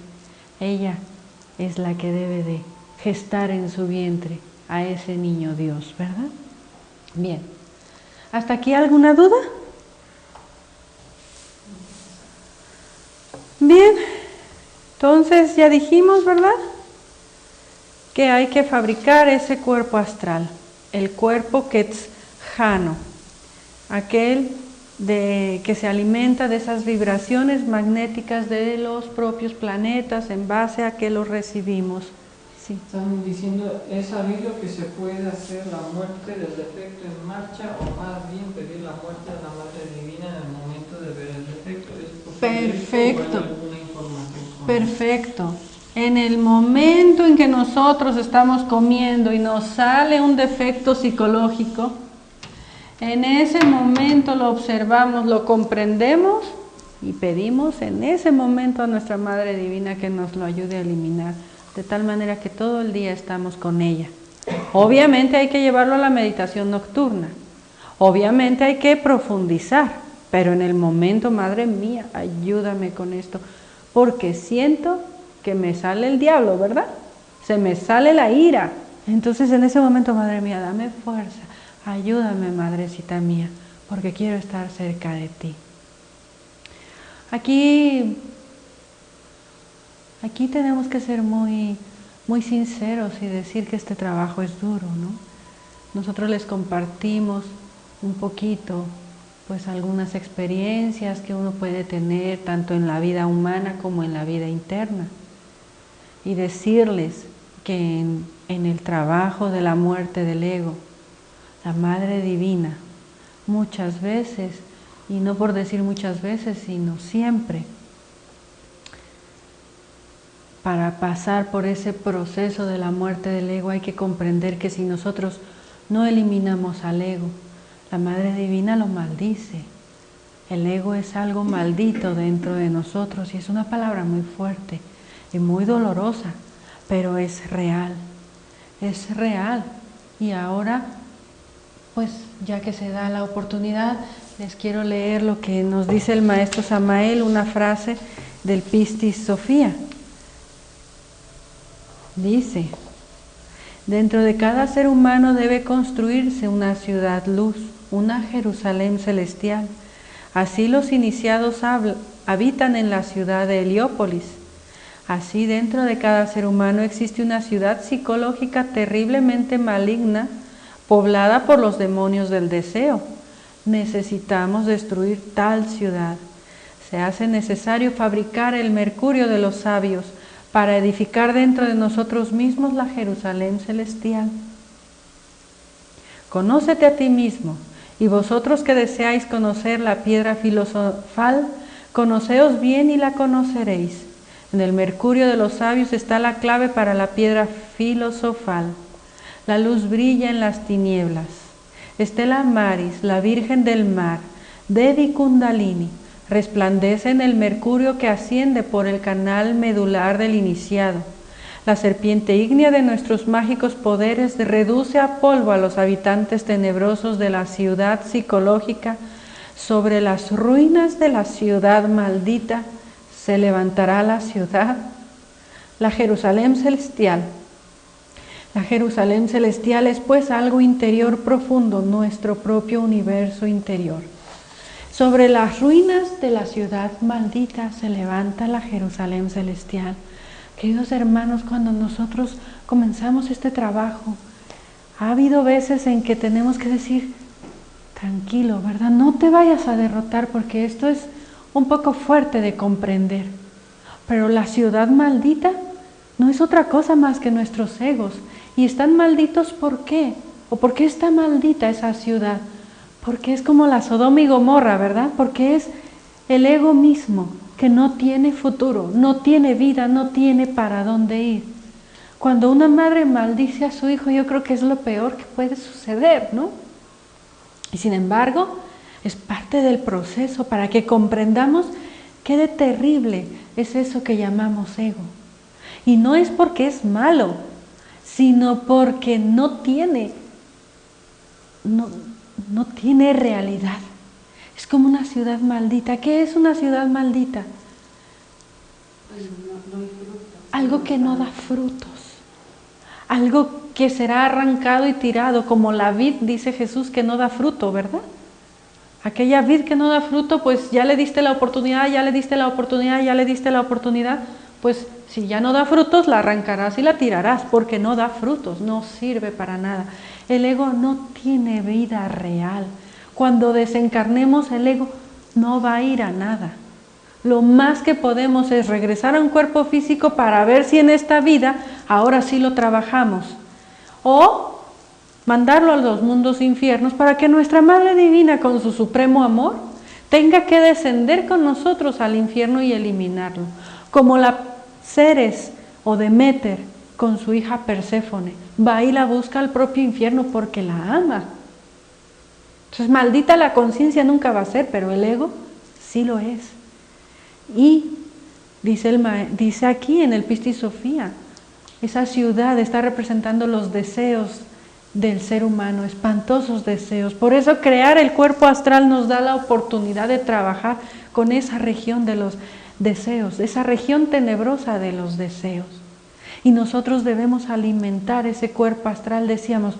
ella es la que debe de gestar en su vientre a ese niño Dios, ¿verdad? Bien, ¿hasta aquí alguna duda? Bien, entonces ya dijimos, ¿verdad?, que hay que fabricar ese cuerpo astral, el cuerpo Quetzjano, aquel que se alimenta de esas vibraciones magnéticas de los propios planetas en base a que los recibimos. Sí. Están diciendo, ¿es sabido que se puede hacer la muerte del defecto en marcha o más bien pedir la muerte de la Madre Divina en el momento de ver el defecto? Perfecto. ¿O hay alguna información? Perfecto. En el momento en que nosotros estamos comiendo y nos sale un defecto psicológico, en ese momento lo observamos, lo comprendemos y pedimos en ese momento a nuestra Madre Divina que nos lo ayude a eliminar, de tal manera que todo el día estamos con ella. Obviamente hay que llevarlo a la meditación nocturna, obviamente hay que profundizar, pero en el momento, Madre mía, ayúdame con esto, porque siento que me sale el diablo, ¿verdad? Se me sale la ira. Entonces en ese momento, Madre mía, dame fuerza, ayúdame, Madrecita mía, porque quiero estar cerca de ti. Aquí tenemos que ser muy, muy sinceros y decir que este trabajo es duro, ¿no? Nosotros les compartimos un poquito, pues algunas experiencias que uno puede tener tanto en la vida humana como en la vida interna. y decirles que en el trabajo de la muerte del ego, la Madre Divina, muchas veces, y no por decir muchas veces, sino siempre, para pasar por ese proceso de la muerte del ego hay que comprender que si nosotros no eliminamos al ego, la Madre Divina lo maldice. El ego es algo maldito dentro de nosotros y es una palabra muy fuerte y muy dolorosa, pero es real. Es real. Y ahora, pues ya que se da la oportunidad, les quiero leer lo que nos dice el maestro Samael, una frase del Pistis Sophia. Dice: dentro de cada ser humano debe construirse una ciudad luz, una Jerusalén celestial. Así los iniciados habitan en la ciudad de Heliópolis. Así dentro de cada ser humano existe una ciudad psicológica terriblemente maligna, poblada por los demonios del deseo. Necesitamos destruir tal ciudad. Se hace necesario fabricar el mercurio de los sabios para edificar dentro de nosotros mismos la Jerusalén celestial. Conócete a ti mismo, y vosotros que deseáis conocer la piedra filosofal, conoceos bien y la conoceréis. En el mercurio de los sabios está la clave para la piedra filosofal. La luz brilla en las tinieblas. Estela Maris, la Virgen del Mar, Devi Kundalini, resplandece en el mercurio que asciende por el canal medular del iniciado. La serpiente ígnea de nuestros mágicos poderes reduce a polvo a los habitantes tenebrosos de la ciudad psicológica. Sobre las ruinas de la ciudad maldita se levantará la ciudad, la Jerusalén celestial. La Jerusalén celestial es pues algo interior profundo, nuestro propio universo interior. Sobre las ruinas de la ciudad maldita se levanta la Jerusalén celestial. Queridos hermanos, cuando nosotros comenzamos este trabajo, ha habido veces en que tenemos que decir, tranquilo, ¿verdad? No te vayas a derrotar porque esto es un poco fuerte de comprender. Pero la ciudad maldita no es otra cosa más que nuestros egos. ¿Y están malditos por qué? ¿O por qué está maldita esa ciudad? Porque es como la Sodoma y Gomorra, ¿verdad? Porque es el ego mismo que no tiene futuro, no tiene vida, no tiene para dónde ir. Cuando una madre maldice a su hijo, yo creo que es lo peor que puede suceder, ¿no? Y sin embargo, es parte del proceso para que comprendamos qué de terrible es eso que llamamos ego. Y no es porque es malo, sino porque no tiene realidad. Es como una ciudad maldita. ¿Qué es una ciudad maldita? Pues no hay frutos. Algo que no da frutos. Algo que será arrancado y tirado, como la vid, dice Jesús, que no da fruto, ¿verdad? Aquella vid que no da fruto, pues ya le diste la oportunidad, ya le diste la oportunidad, ya le diste la oportunidad, pues si ya no da frutos, la arrancarás y la tirarás, porque no da frutos, no sirve para nada. El ego no tiene vida real. Cuando desencarnemos, el ego no va a ir a nada. Lo más que podemos es regresar a un cuerpo físico para ver si en esta vida ahora sí lo trabajamos. O mandarlo a los mundos infiernos para que nuestra Madre Divina, con su supremo amor, tenga que descender con nosotros al infierno y eliminarlo. Como la Ceres o Deméter con su hija Perséfone, va y la busca al propio infierno porque la ama. Entonces, maldita la conciencia nunca va a ser, pero el ego sí lo es. Y dice aquí en el Pistis Sophia, esa ciudad está representando los deseos del ser humano, espantosos deseos. Por eso crear el cuerpo astral nos da la oportunidad de trabajar con esa región de los deseos, esa región tenebrosa de los deseos. Y nosotros debemos alimentar ese cuerpo astral, decíamos,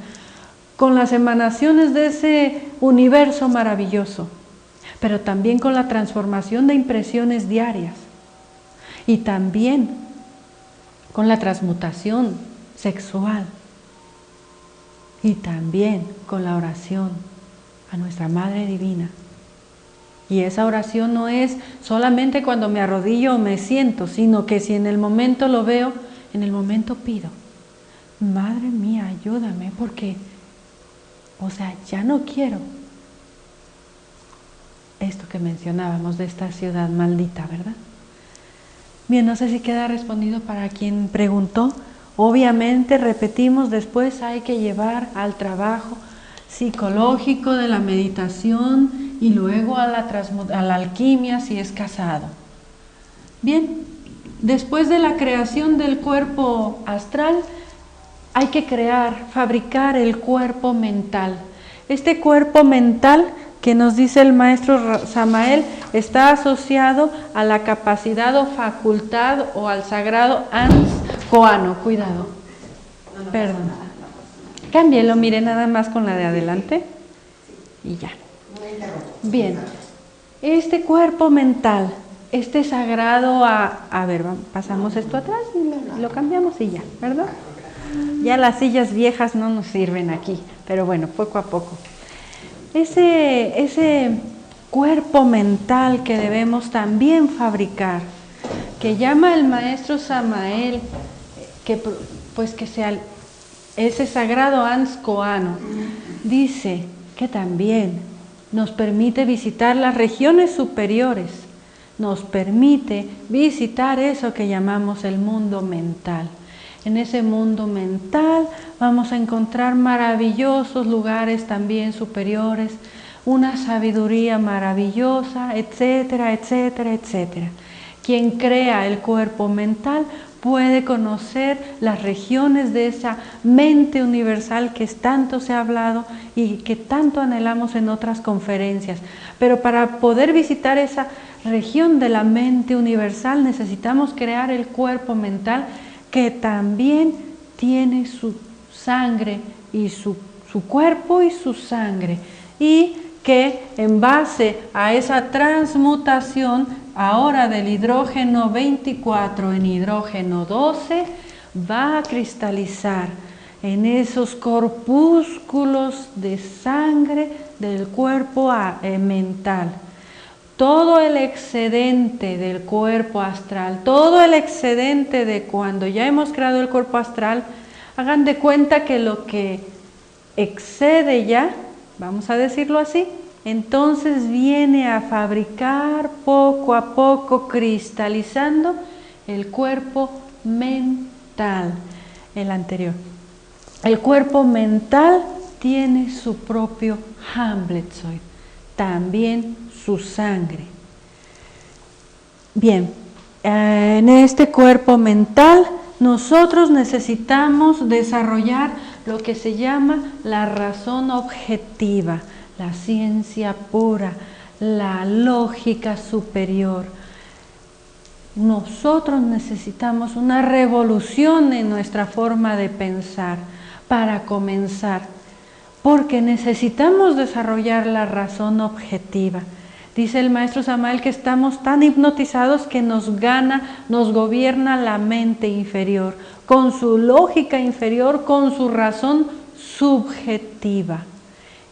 con las emanaciones de ese universo maravilloso, pero también con la transformación de impresiones diarias y también con la transmutación sexual y también con la oración a nuestra Madre Divina. Y esa oración no es solamente cuando me arrodillo o me siento, sino que si en el momento lo veo, en el momento pido, Madre mía, ayúdame, porque, ya no quiero esto que mencionábamos de esta ciudad maldita, ¿verdad? Bien, no sé si queda respondido para quien preguntó. Obviamente, repetimos, después hay que llevar al trabajo psicológico de la meditación y luego a la alquimia si es casado. Bien, después de la creación del cuerpo astral, hay que fabricar el cuerpo mental. Este cuerpo mental que nos dice el maestro Samael está asociado a la capacidad o facultad o al sagrado Ans Koano. Cuidado, perdón. Cámbielo, mire nada más con la de adelante y ya. Bien, este cuerpo mental, este sagrado pasamos esto atrás y lo cambiamos y ya, ¿verdad? Ya las sillas viejas no nos sirven aquí, pero bueno, poco a poco. Ese cuerpo mental que debemos también fabricar, que llama el maestro Samael, que sea ese sagrado Ans Koano, dice que también nos permite visitar las regiones superiores, nos permite visitar eso que llamamos el mundo mental. En ese mundo mental vamos a encontrar maravillosos lugares también superiores, una sabiduría maravillosa, etcétera, etcétera, etcétera. Quien crea el cuerpo mental puede conocer las regiones de esa mente universal que tanto se ha hablado y que tanto anhelamos en otras conferencias. Pero para poder visitar esa región de la mente universal necesitamos crear el cuerpo mental que también tiene su sangre y su cuerpo y su sangre, y que en base a esa transmutación ahora del hidrógeno 24 en hidrógeno 12 va a cristalizar en esos corpúsculos de sangre del cuerpo mental. Todo el excedente del cuerpo astral, todo el excedente de cuando ya hemos creado el cuerpo astral, hagan de cuenta que lo que excede ya, vamos a decirlo así, entonces viene a fabricar poco a poco, cristalizando el cuerpo mental, el anterior. El cuerpo mental tiene su propio Hamletzoid, también su sangre. Bien, en este cuerpo mental nosotros necesitamos desarrollar lo que se llama la razón objetiva, la ciencia pura, la lógica superior. Nosotros necesitamos una revolución en nuestra forma de pensar para comenzar, porque necesitamos desarrollar la razón objetiva. Dice el maestro Samael que estamos tan hipnotizados que nos gobierna la mente inferior, con su lógica inferior, con su razón subjetiva.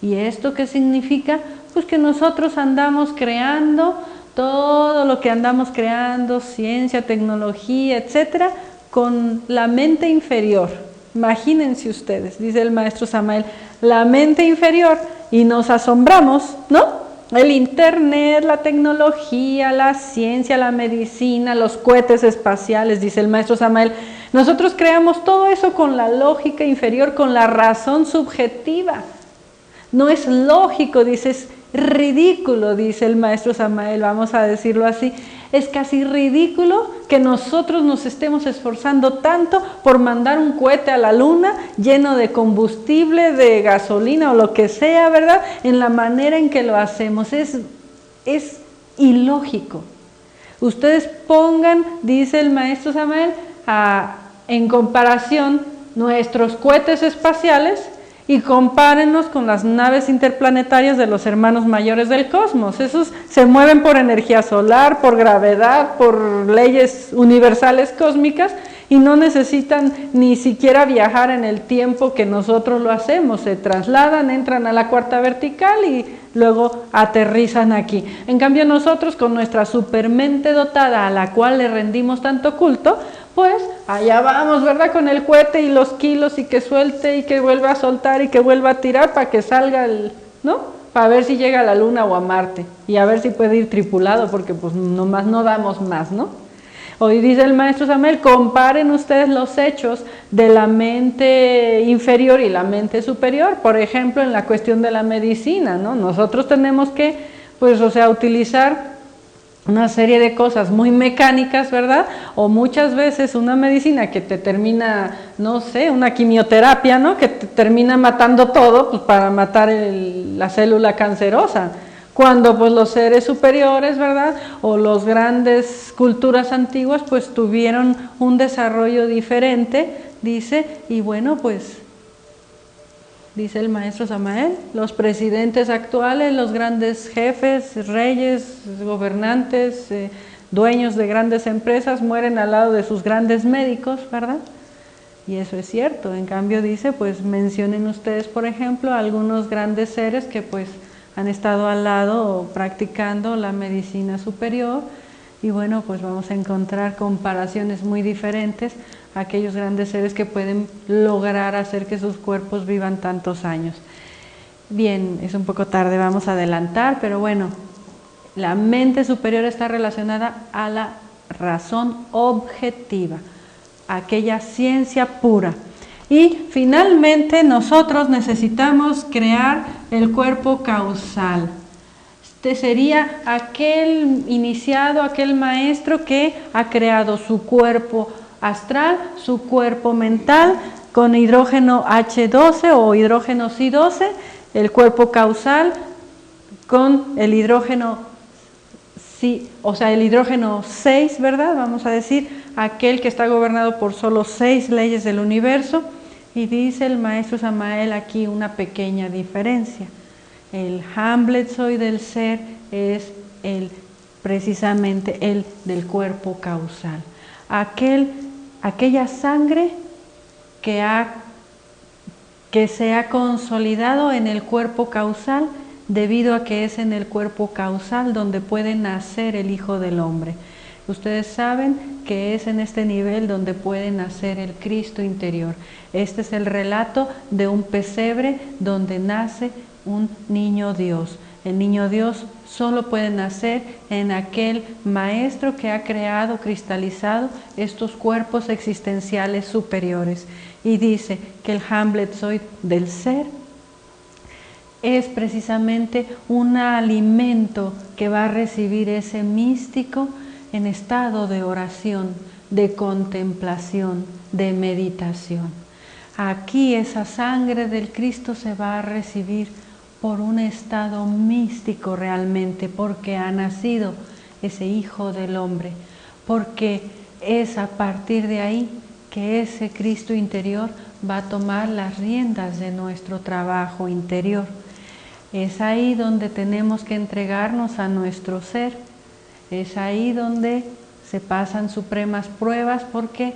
¿Y esto qué significa? Pues que nosotros andamos creando todo lo que andamos creando, ciencia, tecnología, etcétera, con la mente inferior. Imagínense ustedes, dice el maestro Samael, la mente inferior, y nos asombramos, ¿no? El internet, la tecnología, la ciencia, la medicina, los cohetes espaciales, dice el maestro Samael. Nosotros creamos todo eso con la lógica inferior, con la razón subjetiva. No es lógico, dice, es ridículo, dice el maestro Samael, vamos a decirlo así. Es casi ridículo que nosotros nos estemos esforzando tanto por mandar un cohete a la luna lleno de combustible, de gasolina o lo que sea, ¿verdad? En la manera en que lo hacemos. Es ilógico. Ustedes pongan, dice el maestro Samael, en comparación nuestros cohetes espaciales y compárenlos con las naves interplanetarias de los hermanos mayores del cosmos. Esos se mueven por energía solar, por gravedad, por leyes universales cósmicas y no necesitan ni siquiera viajar en el tiempo que nosotros lo hacemos. Se trasladan, entran a la cuarta vertical y luego aterrizan aquí. En cambio nosotros, con nuestra supermente dotada a la cual le rendimos tanto culto, pues allá vamos, ¿verdad? Con el cohete y los kilos y que suelte y que vuelva a soltar y que vuelva a tirar para que salga ¿no? Para ver si llega a la Luna o a Marte y a ver si puede ir tripulado porque pues nomás no damos más, ¿no? Hoy dice el maestro Samael, comparen ustedes los hechos de la mente inferior y la mente superior, por ejemplo, en la cuestión de la medicina, ¿no? Nosotros tenemos que, pues, utilizar una serie de cosas muy mecánicas, ¿verdad? O muchas veces una medicina que te termina, no sé, una quimioterapia, ¿no? Que te termina matando todo, pues, para matar la célula cancerosa. Cuando pues los seres superiores, ¿verdad? O las grandes culturas antiguas pues tuvieron un desarrollo diferente, dice, y bueno pues, dice el maestro Samael, los presidentes actuales, los grandes jefes, reyes, gobernantes, dueños de grandes empresas mueren al lado de sus grandes médicos, ¿verdad? Y eso es cierto, en cambio dice, pues mencionen ustedes por ejemplo algunos grandes seres que pues han estado al lado practicando la medicina superior y bueno, pues vamos a encontrar comparaciones muy diferentes a aquellos grandes seres que pueden lograr hacer que sus cuerpos vivan tantos años. Bien, es un poco tarde, vamos a adelantar, pero bueno, la mente superior está relacionada a la razón objetiva, aquella ciencia pura. Y finalmente nosotros necesitamos crear el cuerpo causal. Este sería aquel iniciado, aquel maestro que ha creado su cuerpo astral, su cuerpo mental con hidrógeno H12 o hidrógeno Si12, el cuerpo causal con el hidrógeno el hidrógeno 6, ¿verdad? Vamos a decir, aquel que está gobernado por solo 6 leyes del universo. Y dice el maestro Samael aquí una pequeña diferencia. El Hamlet soy del ser es precisamente el del cuerpo causal. Aquella sangre que se ha consolidado en el cuerpo causal debido a que es en el cuerpo causal donde puede nacer el Hijo del Hombre. Ustedes saben que es en este nivel donde puede nacer el Cristo interior. Este es el relato de un pesebre donde nace un niño Dios. El niño Dios solo puede nacer en aquel maestro que ha creado, cristalizado estos cuerpos existenciales superiores. Y dice que el Hamlet soy del ser es precisamente un alimento que va a recibir ese místico en estado de oración, de contemplación, de meditación. Aquí esa sangre del Cristo se va a recibir por un estado místico realmente, porque ha nacido ese Hijo del Hombre, porque es a partir de ahí que ese Cristo interior va a tomar las riendas de nuestro trabajo interior. Es ahí donde tenemos que entregarnos a nuestro ser. Es ahí donde se pasan supremas pruebas, porque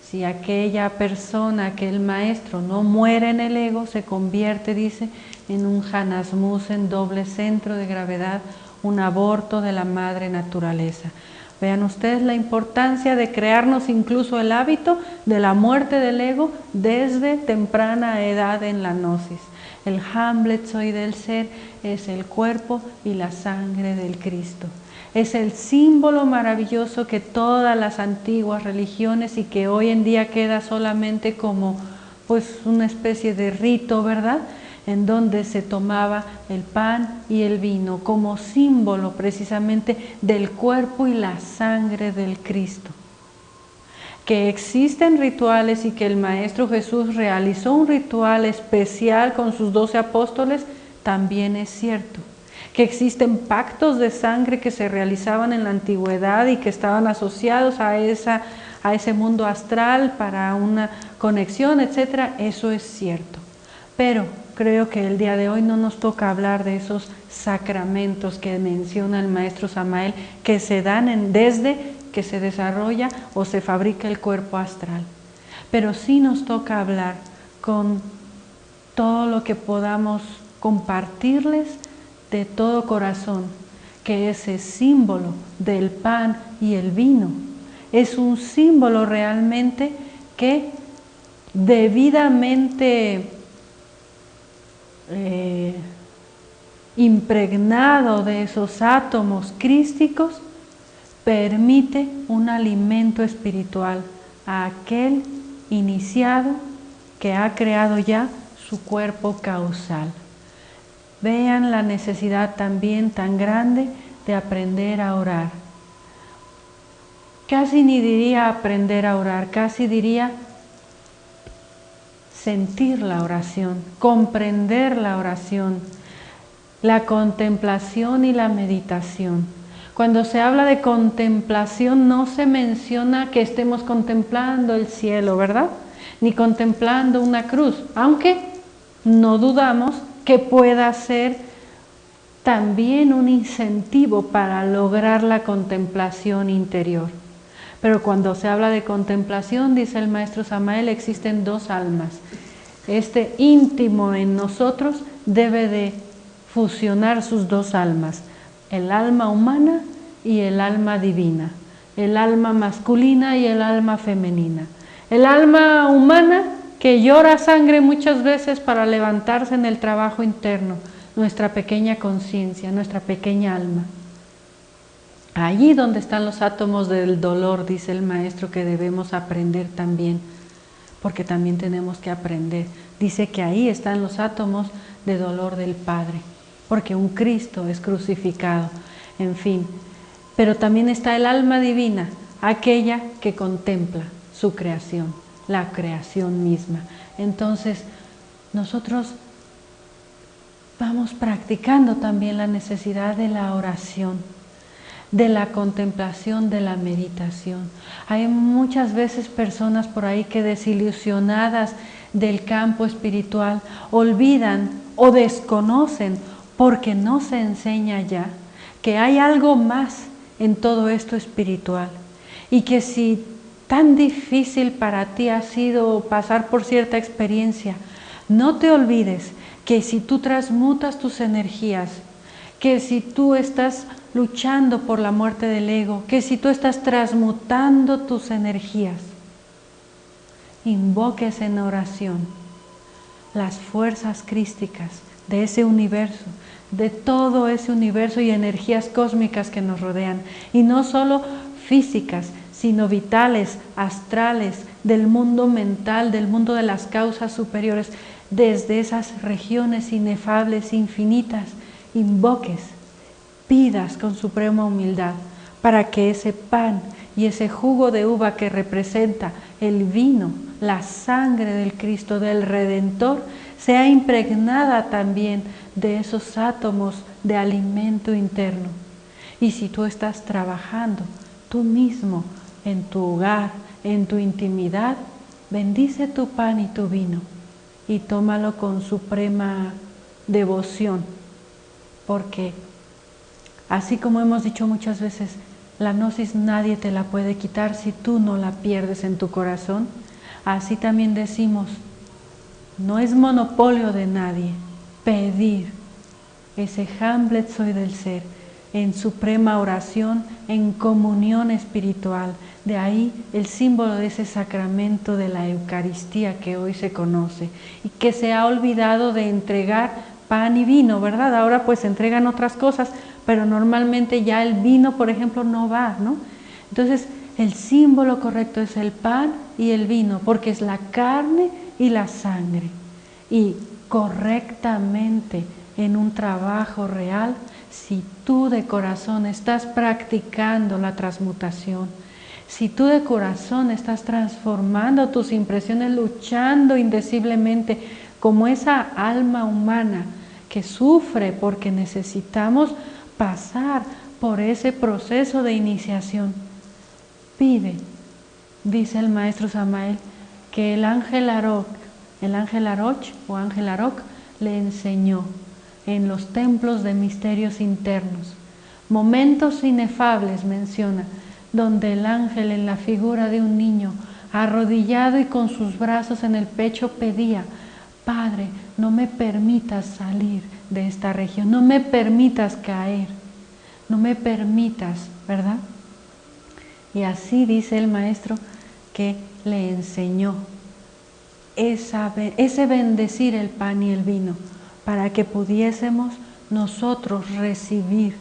si aquella persona, aquel maestro no muere en el ego, se convierte, dice, en un Hanasmusen, doble centro de gravedad, un aborto de la madre naturaleza. Vean ustedes la importancia de crearnos incluso el hábito de la muerte del ego desde temprana edad en la gnosis. El Hamlet soy del ser es el cuerpo y la sangre del Cristo. Es el símbolo maravilloso que todas las antiguas religiones y que hoy en día queda solamente como pues una especie de rito, ¿verdad? En donde se tomaba el pan y el vino como símbolo precisamente del cuerpo y la sangre del Cristo. Que existen rituales y que el Maestro Jesús realizó un ritual especial con sus 12 apóstoles, también es cierto. Que existen pactos de sangre que se realizaban en la antigüedad y que estaban asociados a ese mundo astral para una conexión, etc. Eso es cierto. Pero creo que el día de hoy no nos toca hablar de esos sacramentos que menciona el Maestro Samael, que se dan desde que se desarrolla o se fabrica el cuerpo astral. Pero sí nos toca hablar con todo lo que podamos compartirles de todo corazón, que ese símbolo del pan y el vino es un símbolo realmente que debidamente impregnado de esos átomos crísticos, permite un alimento espiritual a aquel iniciado que ha creado ya su cuerpo causal. Vean la necesidad también tan grande de aprender a orar. Casi ni diría aprender a orar, casi diría sentir la oración, comprender la oración, la contemplación y la meditación. Cuando se habla de contemplación no se menciona que estemos contemplando el cielo, ¿verdad? Ni contemplando una cruz, aunque no dudamos que pueda ser también un incentivo para lograr la contemplación interior. Pero cuando se habla de contemplación, dice el maestro Samael, existen dos almas. Este íntimo en nosotros debe de fusionar sus dos almas, el alma humana y el alma divina, el alma masculina y el alma femenina. El alma humana que llora sangre muchas veces para levantarse en el trabajo interno, nuestra pequeña conciencia, nuestra pequeña alma. Allí donde están los átomos del dolor, dice el maestro, que debemos aprender también, porque también tenemos que aprender. Dice que ahí están los átomos de dolor del Padre, porque un Cristo es crucificado, en fin. Pero también está el alma divina, aquella que contempla su creación, la creación misma. Entonces, nosotros vamos practicando también la necesidad de la oración, de la contemplación, de la meditación. Hay muchas veces personas por ahí que, desilusionadas del campo espiritual, olvidan o desconocen, porque no se enseña ya, que hay algo más en todo esto espiritual, y que si tan difícil para ti ha sido pasar por cierta experiencia, no te olvides que si tú transmutas tus energías, que si tú estás luchando por la muerte del ego, que si tú estás transmutando tus energías, invoques en oración las fuerzas crísticas de ese universo, de todo ese universo y energías cósmicas que nos rodean, y no solo físicas, sino vitales, astrales, del mundo mental, del mundo de las causas superiores, desde esas regiones inefables, infinitas. Invoques, pidas con suprema humildad para que ese pan y ese jugo de uva que representa el vino, la sangre del Cristo, del Redentor, sea impregnada también de esos átomos de alimento interno. Y si tú estás trabajando tú mismo en tu hogar, en tu intimidad, bendice tu pan y tu vino y tómalo con suprema devoción, porque así como hemos dicho muchas veces, la gnosis nadie te la puede quitar si tú no la pierdes en tu corazón. Así también decimos, no es monopolio de nadie pedir ese Hamlet soy del ser en suprema oración, en comunión espiritual. De ahí el símbolo de ese sacramento de la Eucaristía que hoy se conoce y que se ha olvidado de entregar pan y vino, ¿verdad? Ahora pues se entregan otras cosas, pero normalmente ya el vino, por ejemplo, no va, ¿no? Entonces, el símbolo correcto es el pan y el vino, porque es la carne y la sangre. Y correctamente, en un trabajo real, si tú de corazón estás practicando la transmutación, si tú de corazón estás transformando tus impresiones, luchando indeciblemente como esa alma humana que sufre porque necesitamos pasar por ese proceso de iniciación, pide, dice el maestro Samael, que el ángel Aroch o ángel Aroch le enseñó en los templos de misterios internos, momentos inefables menciona, donde el ángel en la figura de un niño arrodillado y con sus brazos en el pecho pedía: Padre, no me permitas salir de esta región, no me permitas caer, no me permitas, ¿verdad? Y así dice el maestro que le enseñó ese bendecir el pan y el vino, para que pudiésemos nosotros recibir,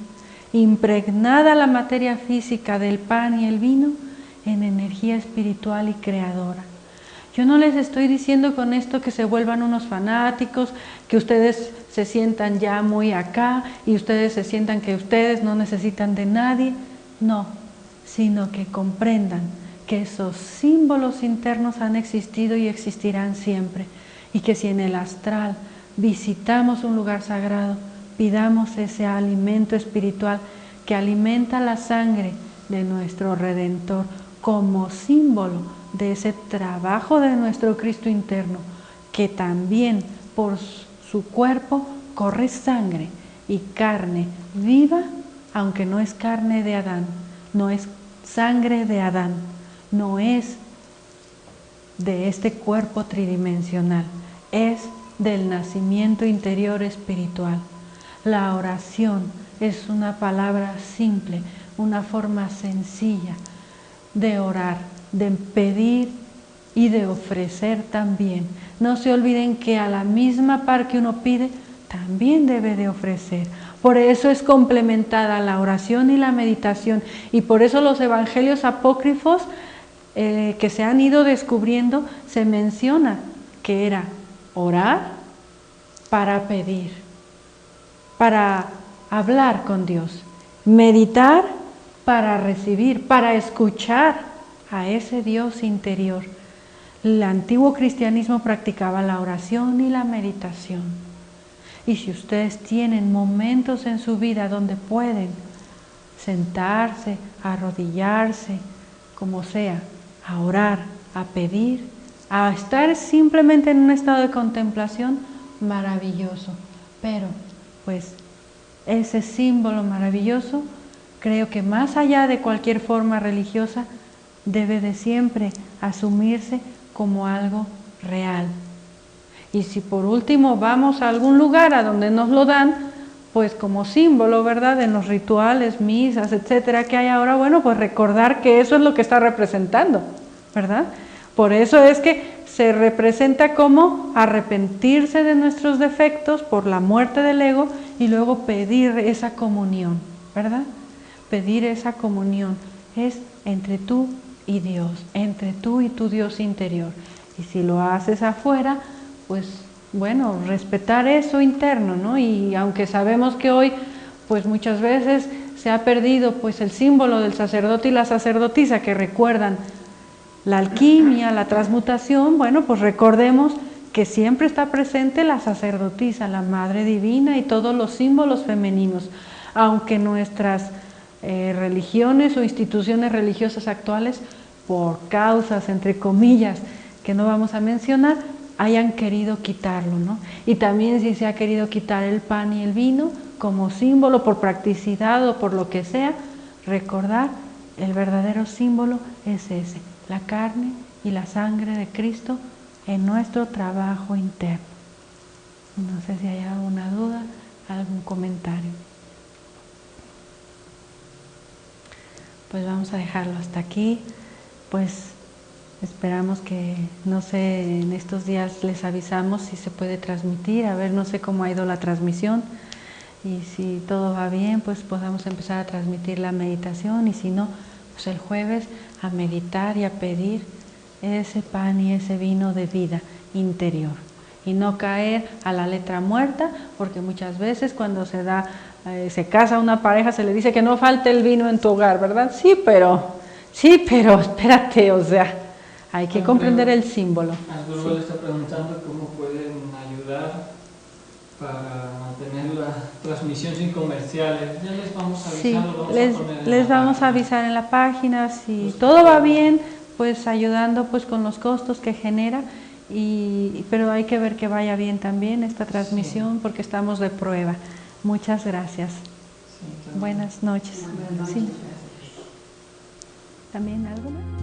impregnada la materia física del pan y el vino, en energía espiritual y creadora. Yo no les estoy diciendo con esto que se vuelvan unos fanáticos, que ustedes se sientan ya muy acá y ustedes se sientan que ustedes no necesitan de nadie. No, sino que comprendan que esos símbolos internos han existido y existirán siempre, y que si en el astral visitamos un lugar sagrado, pidamos ese alimento espiritual que alimenta la sangre de nuestro Redentor como símbolo de ese trabajo de nuestro Cristo interno, que también por su cuerpo corre sangre y carne viva, aunque no es carne de Adán, no es sangre de Adán, no es de este cuerpo tridimensional, es del nacimiento interior espiritual. La oración es una palabra simple, una forma sencilla de orar, de pedir y de ofrecer también. No se olviden que a la misma par que uno pide, también debe de ofrecer. Por eso es complementada la oración y la meditación, y por eso los evangelios apócrifos que se han ido descubriendo, se menciona que era orar para pedir, para hablar con Dios, meditar para recibir, para escuchar a ese Dios interior. El antiguo cristianismo practicaba la oración y la meditación. Y si ustedes tienen momentos en su vida donde pueden sentarse, arrodillarse, como sea, a orar, a pedir, a estar simplemente en un estado de contemplación, maravilloso. Pero, pues, ese símbolo maravilloso, creo que más allá de cualquier forma religiosa, debe de siempre asumirse como algo real. Y si por último vamos a algún lugar a donde nos lo dan, pues como símbolo, ¿verdad?, en los rituales, misas, etcétera, que hay ahora, bueno, pues recordar que eso es lo que está representando, ¿verdad? Por eso es que se representa como arrepentirse de nuestros defectos por la muerte del ego y luego pedir esa comunión, ¿verdad? Pedir esa comunión es entre tú y Dios, entre tú y tu Dios interior. Y si lo haces afuera, pues bueno, respetar eso interno, ¿no? Y aunque sabemos que hoy, pues muchas veces se ha perdido pues el símbolo del sacerdote y la sacerdotisa que recuerdan la alquimia, la transmutación, bueno, pues recordemos que siempre está presente la sacerdotisa, la Madre Divina y todos los símbolos femeninos, aunque nuestras religiones o instituciones religiosas actuales, por causas, entre comillas, que no vamos a mencionar, hayan querido quitarlo, ¿no? Y también si se ha querido quitar el pan y el vino como símbolo por practicidad o por lo que sea, recordar el verdadero símbolo es ese, la carne y la sangre de Cristo en nuestro trabajo interno. No sé si hay alguna duda, algún comentario. Pues vamos a dejarlo hasta aquí. Pues esperamos que, no sé, en estos días les avisamos si se puede transmitir, a ver, no sé cómo ha ido la transmisión, y si todo va bien, pues podamos empezar a transmitir la meditación, y si no, pues el jueves a meditar y a pedir ese pan y ese vino de vida interior, y no caer a la letra muerta, porque muchas veces cuando se casa una pareja se le dice que no falte el vino en tu hogar, ¿verdad? Sí, pero espérate, o sea, hay que comprender el símbolo. Luego le está preguntando cómo pueden ayudar para mantener la transmisión sin comerciales. Ya les vamos a avisar, les vamos a avisar en la página, si todo va bien, pues ayudando pues con los costos que genera, pero hay que ver que vaya bien también esta transmisión, porque estamos de prueba. Muchas gracias. Buenas noches. Sí. ¿También algo más?